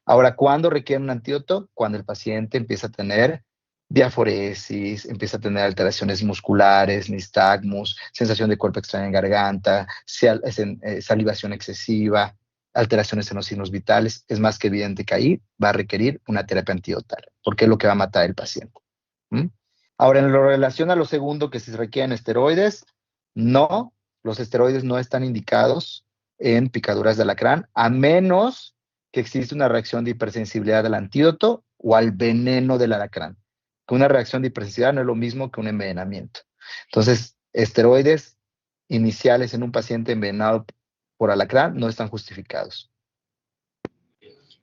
Ahora, ¿cuándo requiere un antídoto? Cuando el paciente empieza a tener diaforesis, empieza a tener alteraciones musculares, nistagmus, sensación de cuerpo extraño en garganta, salivación excesiva, alteraciones en los signos vitales. Es más que evidente que ahí va a requerir una terapia antidotal, porque es lo que va a matar al paciente. ¿Mm? Ahora, en lo relación a lo segundo, que si se requieren esteroides, no, los esteroides no están indicados en picaduras de alacrán, a menos que existe una reacción de hipersensibilidad al antídoto o al veneno del alacrán. Que una reacción de hipersensibilidad no es lo mismo que un envenenamiento. Entonces, esteroides iniciales en un paciente envenenado por alacrán no están justificados.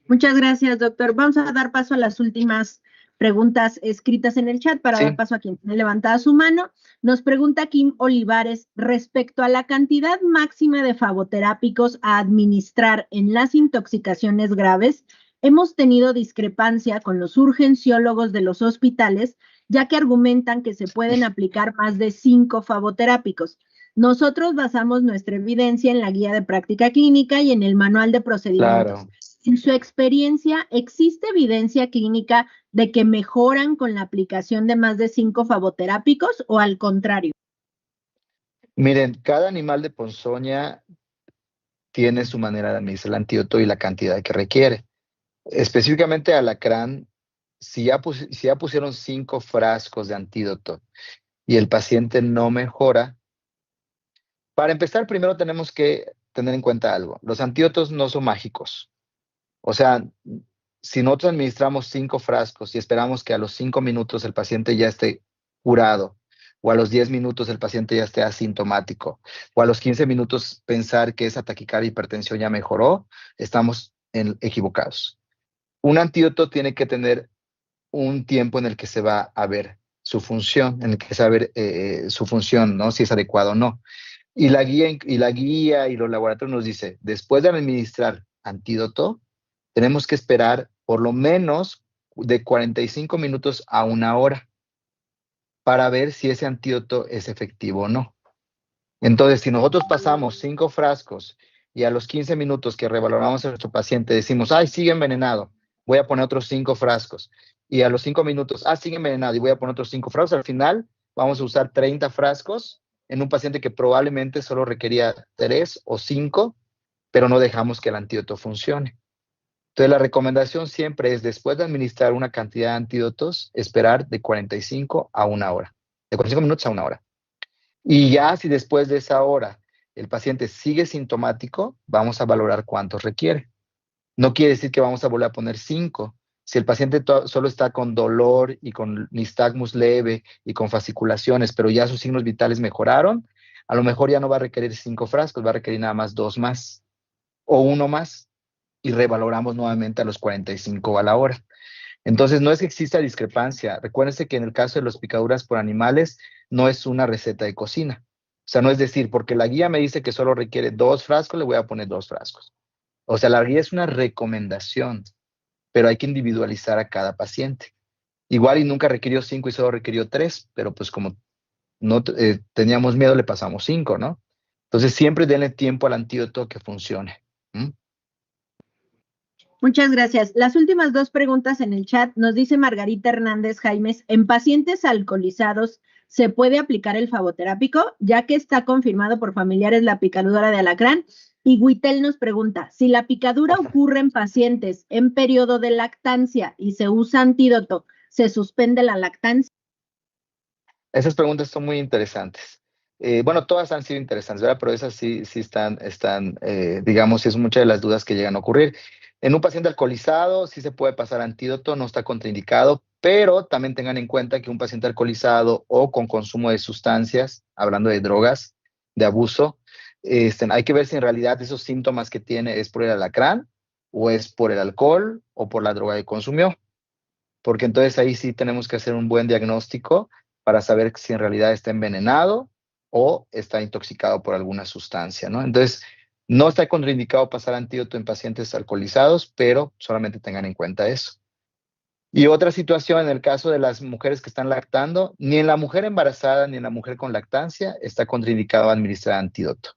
Muchas gracias, doctor. Vamos a dar paso a las últimas preguntas escritas en el chat para dar paso a quien tiene levantada su mano. Nos pregunta Kim Olivares respecto a la cantidad máxima de flavoterápicos a administrar en las intoxicaciones graves. Hemos tenido discrepancia con los urgenciólogos de los hospitales, ya que argumentan que se pueden aplicar más de 5 flavoterápicos. Nosotros basamos nuestra evidencia en la guía de práctica clínica y en el manual de procedimientos. Claro. En su experiencia, ¿existe evidencia clínica de que mejoran con la aplicación de más de 5 flavoterápicos o al contrario? Miren, cada animal de ponzoña tiene su manera de administrar el antídoto y la cantidad que requiere. Específicamente alacrán, si ya pusieron 5 frascos de antídoto y el paciente no mejora, para empezar primero tenemos que tener en cuenta algo. Los antídotos no son mágicos. O sea, si nosotros administramos 5 frascos y esperamos que a los 5 minutos el paciente ya esté curado, o a los 10 minutos el paciente ya esté asintomático, o a los 15 minutos pensar que esa taquicardia y hipertensión ya mejoró, estamos equivocados. Un antídoto tiene que tener un tiempo en el que se va a ver su función, en el que se va a ver su función, ¿no? Si es adecuado o no. Y la guía y los laboratorios nos dice, después de administrar antídoto, tenemos que esperar por lo menos de 45 minutos a 1 hora para ver si ese antídoto es efectivo o no. Entonces, si nosotros pasamos 5 frascos y a los 15 minutos que revaloramos a nuestro paciente decimos, ay, sigue envenenado, voy a poner otros 5 frascos. Y a los 5 minutos, sigue envenenado y voy a poner otros 5 frascos. Al final vamos a usar 30 frascos en un paciente que probablemente solo requería 3 o 5, pero no dejamos que el antídoto funcione. Entonces, la recomendación siempre es, después de administrar una cantidad de antídotos, esperar de 45 a 1 hora, de 45 minutos a 1 hora. Y ya si después de esa hora el paciente sigue sintomático, vamos a valorar cuántos requiere. No quiere decir que vamos a volver a poner 5. Si el paciente solo está con dolor y con nistagmus leve y con fasciculaciones, pero ya sus signos vitales mejoraron, a lo mejor ya no va a requerir 5 frascos, va a requerir nada más 2 más o 1 más, y revaloramos nuevamente a los 45 a la hora. Entonces, no es que exista discrepancia. Recuérdense que en el caso de las picaduras por animales, no es una receta de cocina. O sea, no es decir, porque la guía me dice que solo requiere 2 frascos, le voy a poner 2 frascos. O sea, la guía es una recomendación, pero hay que individualizar a cada paciente. Igual y nunca requirió 5 y solo requirió 3, pero pues como no teníamos miedo, le pasamos 5, ¿no? Entonces, siempre denle tiempo al antídoto que funcione. Muchas gracias. Las últimas 2 preguntas en el chat nos dice Margarita Hernández Jaimes, ¿en pacientes alcoholizados se puede aplicar el fagoterápico, ya que está confirmado por familiares la picadura de alacrán? Y Huitel nos pregunta, si la picadura ocurre en pacientes en periodo de lactancia y se usa antídoto, ¿se suspende la lactancia? Esas preguntas son muy interesantes. Bueno, todas han sido interesantes, ¿verdad? Pero esas sí están digamos, es muchas de las dudas que llegan a ocurrir. En un paciente alcoholizado sí se puede pasar antídoto, no está contraindicado, pero también tengan en cuenta que un paciente alcoholizado o con consumo de sustancias, hablando de drogas, de abuso, hay que ver si en realidad esos síntomas que tiene es por el alacrán o es por el alcohol o por la droga que consumió, porque entonces ahí sí tenemos que hacer un buen diagnóstico para saber si en realidad está envenenado o está intoxicado por alguna sustancia, ¿no? Entonces, no está contraindicado pasar antídoto en pacientes alcoholizados, pero solamente tengan en cuenta eso. Y otra situación, en el caso de las mujeres que están lactando, ni en la mujer embarazada ni en la mujer con lactancia está contraindicado administrar antídoto,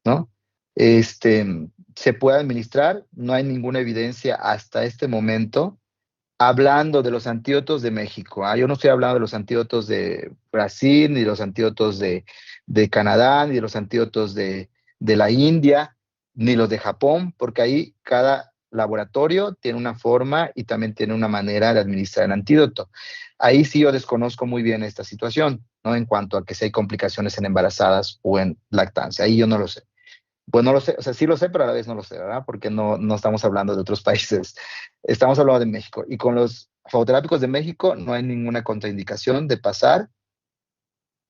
¿no? Se puede administrar, no hay ninguna evidencia hasta este momento hablando de los antídotos de México. Yo no estoy hablando de los antídotos de Brasil, ni de los antídotos de Canadá, ni de los antídotos de la India, ni los de Japón, porque ahí cada laboratorio tiene una forma y también tiene una manera de administrar el antídoto. Ahí sí yo desconozco muy bien esta situación, ¿no? En cuanto a que si hay complicaciones en embarazadas o en lactancia. Ahí yo no lo sé. Pues no lo sé, o sea, sí lo sé, pero a la vez no lo sé, ¿verdad? Porque no estamos hablando de otros países, estamos hablando de México. Y con los fagoterápicos de México no hay ninguna contraindicación de pasar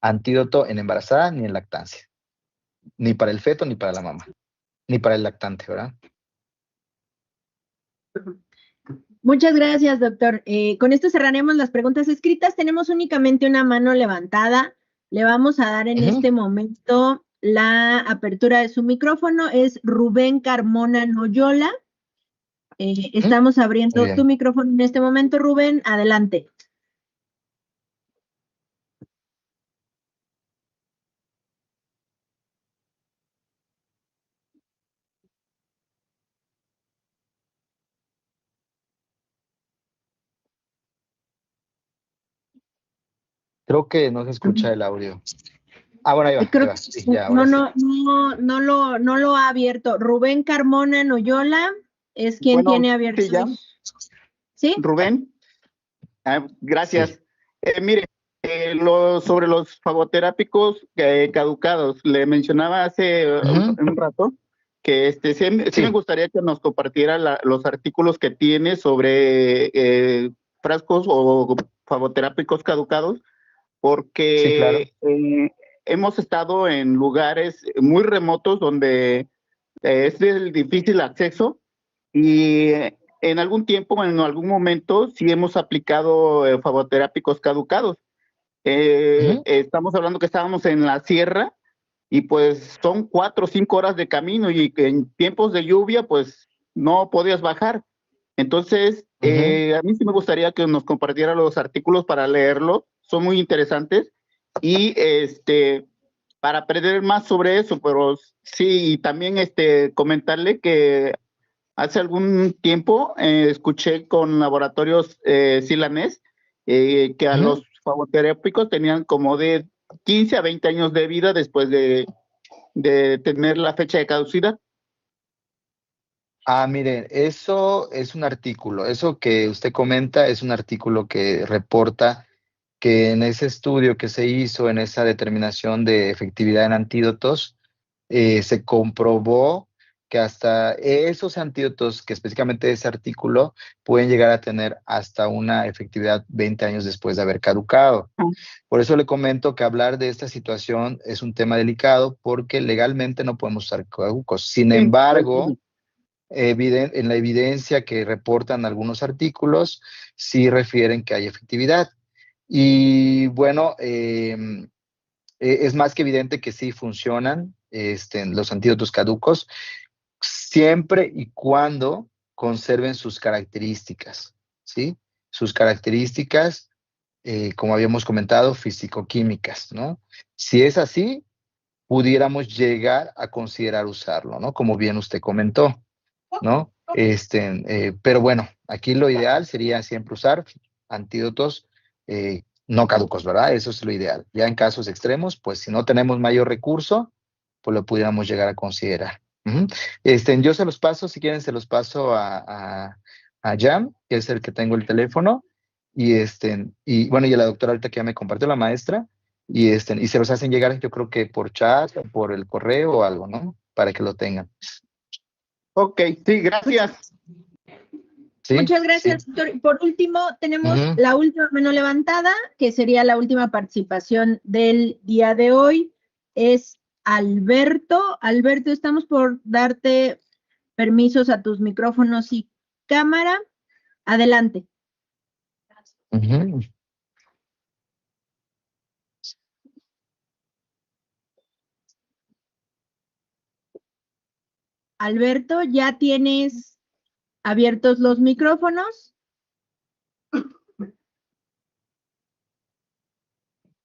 antídoto en embarazada ni en lactancia, ni para el feto ni para la mamá, ni para el lactante, ¿verdad? Muchas gracias, doctor. Con esto cerraremos las preguntas escritas. Tenemos únicamente una mano levantada. Le vamos a dar en este momento la apertura de su micrófono. Es Rubén Carmona Noyola. Estamos abriendo tu micrófono en este momento, Rubén. Adelante. Creo que no se escucha el audio. Bueno, ahí va. Creo Ahí va. que Sí, ya, ahora no lo ha abierto. Rubén Carmona Noyola es quien tiene abierto. Sí, ya. ¿Sí? Rubén. Gracias. Sí. Mire, sobre los fagoterápicos caducados, le mencionaba hace un rato que sí me gustaría que nos compartiera los artículos que tiene sobre frascos o fagoterápicos caducados, Sí, claro. porque hemos estado en lugares muy remotos donde es de difícil acceso y en algún tiempo, en algún momento, sí hemos aplicado favoterápicos caducados. Estamos hablando que estábamos en la sierra y pues son 4 o 5 horas de camino y que en tiempos de lluvia pues no podías bajar. Entonces, a mí sí me gustaría que nos compartiera los artículos para leerlos, son muy interesantes y para aprender más sobre eso, pero sí, y también comentarle que hace algún tiempo escuché con laboratorios Silanés que a los favoterápicos tenían como de 15 a 20 años de vida después de tener la fecha de caducidad. Miren, eso es un artículo, eso que usted comenta es un artículo que reporta que en ese estudio que se hizo, en esa determinación de efectividad en antídotos, se comprobó que hasta esos antídotos, que específicamente ese artículo, pueden llegar a tener hasta una efectividad 20 años después de haber caducado. Por eso le comento que hablar de esta situación es un tema delicado porque legalmente no podemos usar caducos. Sin embargo, en la evidencia que reportan algunos artículos, sí refieren que hay efectividad. Y bueno, es más que evidente que sí funcionan los antídotos caducos, siempre y cuando conserven sus características, ¿sí? Sus características, como habíamos comentado, físico-químicas, ¿no? Si es así, pudiéramos llegar a considerar usarlo, ¿no? Como bien usted comentó, ¿no? Pero bueno, aquí lo ideal sería siempre usar antídotos no caducos, ¿verdad? Eso es lo ideal. Ya en casos extremos, pues si no tenemos mayor recurso, pues lo pudiéramos llegar a considerar. Yo se los paso, si quieren, se los paso a Jam, que es el que tengo el teléfono, y bueno, y a la doctora ahorita que ya me compartió la maestra, y se los hacen llegar, yo creo que por chat, o por el correo o algo, ¿no? Para que lo tengan. Ok, sí, gracias. Sí, muchas gracias, sí. doctor. Por último, tenemos la última mano levantada, que sería la última participación del día de hoy. Es Alberto. Alberto, estamos por darte permisos a tus micrófonos y cámara. Adelante. Alberto, ¿ya tienes abiertos los micrófonos?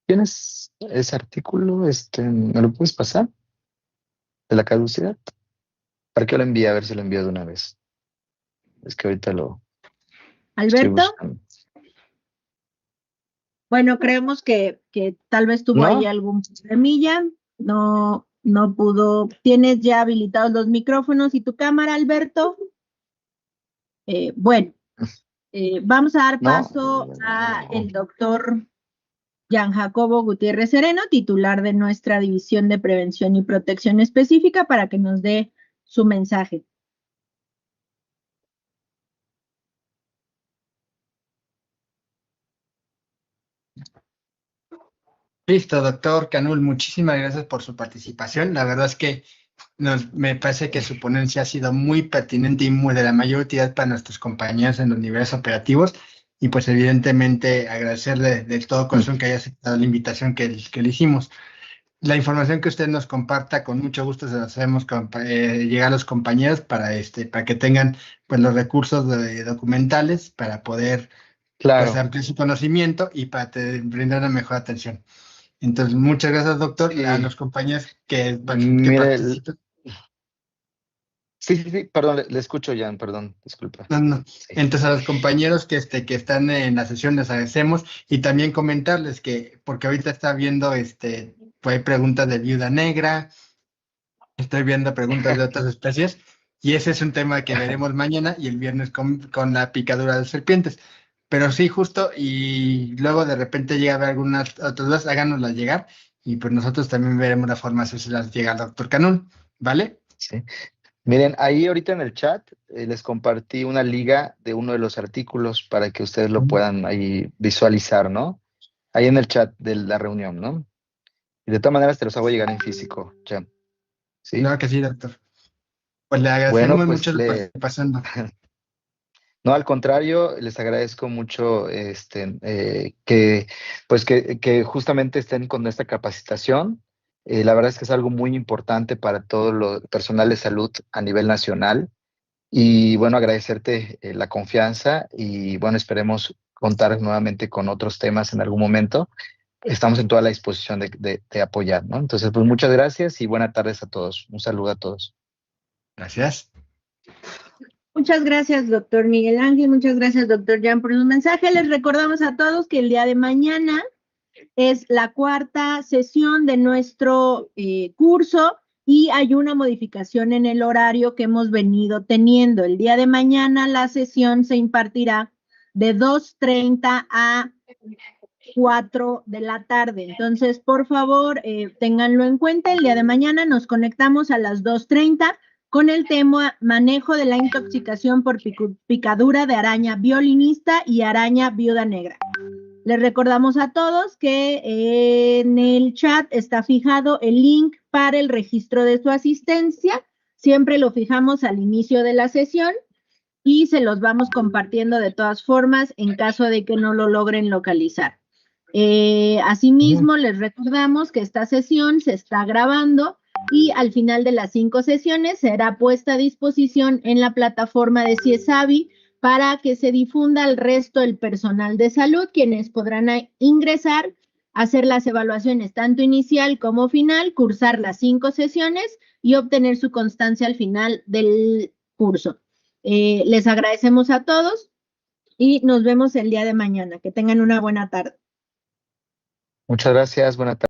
¿Tienes ese artículo? ¿Me lo puedes pasar? De la caducidad. ¿Para qué lo envía? A ver si lo envío de una vez. Es que ahorita lo estoy Alberto. buscando. Bueno, creemos que tal vez tuvo ahí algún problemilla. No pudo. ¿Tienes ya habilitados los micrófonos y tu cámara, Alberto? Bueno, vamos a dar paso a el doctor Gian Jacobo Gutiérrez Sereno, titular de nuestra División de Prevención y Protección Específica, para que nos dé su mensaje. Listo, doctor Canul, muchísimas gracias por su participación. La verdad es que me parece que su ponencia ha sido muy pertinente y muy de la mayor utilidad para nuestros compañeros en los niveles operativos. Y pues evidentemente agradecerle de todo corazón que haya aceptado la invitación que le hicimos. La información que usted nos comparta, con mucho gusto se la hacemos llegar a los compañeros para que tengan pues los recursos documentales para poder pues, ampliar su conocimiento y para brindar una mejor atención. Entonces, muchas gracias, doctor, a los compañeros que participan. Sí, perdón, le escucho, Jan, perdón, disculpa. No. Sí. Entonces, a los compañeros que están en la sesión les agradecemos y también comentarles que, porque ahorita está viendo, pues hay preguntas de viuda negra, estoy viendo preguntas de otras especies y ese es un tema que veremos mañana y el viernes con la picadura de serpientes. Pero sí, justo, y luego de repente llega a haber algunas otras dudas, háganoslas llegar y pues nosotros también veremos la forma de hacérselas llegar al doctor Canul, ¿vale? Sí. Miren, ahí ahorita en el chat les compartí una liga de uno de los artículos para que ustedes lo puedan ahí visualizar, ¿no? ahí en el chat de la reunión, ¿no? Y de todas maneras te los hago llegar en físico, ya. ¿Sí? Claro que sí, doctor. Pues le Bueno, agradecemos pues mucho la participación, doctor. no, al contrario, les agradezco mucho que justamente estén con esta capacitación. La verdad es que es algo muy importante para todo el personal de salud a nivel nacional. Y bueno, agradecerte la confianza y bueno, esperemos contar nuevamente con otros temas en algún momento. Estamos en toda la disposición de apoyar, ¿no? Entonces, pues muchas gracias y buenas tardes a todos. Un saludo a todos. Gracias. Muchas gracias, doctor Miguel Ángel. Muchas gracias, doctor Jan, por su mensaje. Les recordamos a todos que el día de mañana es la 4ª sesión de nuestro curso y hay una modificación en el horario que hemos venido teniendo. El día de mañana la sesión se impartirá de 2:30 a 4 de la tarde. Entonces, por favor, ténganlo en cuenta. El día de mañana nos conectamos a las 2:30 con el tema manejo de la intoxicación por picadura de araña violinista y araña viuda negra. Les recordamos a todos que en el chat está fijado el link para el registro de su asistencia. Siempre lo fijamos al inicio de la sesión y se los vamos compartiendo de todas formas en caso de que no lo logren localizar. Asimismo, les recordamos que esta sesión se está grabando y al final de las 5 sesiones será puesta a disposición en la plataforma de CIESAVI para que se difunda al resto del personal de salud, quienes podrán ingresar, hacer las evaluaciones tanto inicial como final, cursar las 5 sesiones y obtener su constancia al final del curso. Les agradecemos a todos y nos vemos el día de mañana. Que tengan una buena tarde. Muchas gracias, buenas tardes.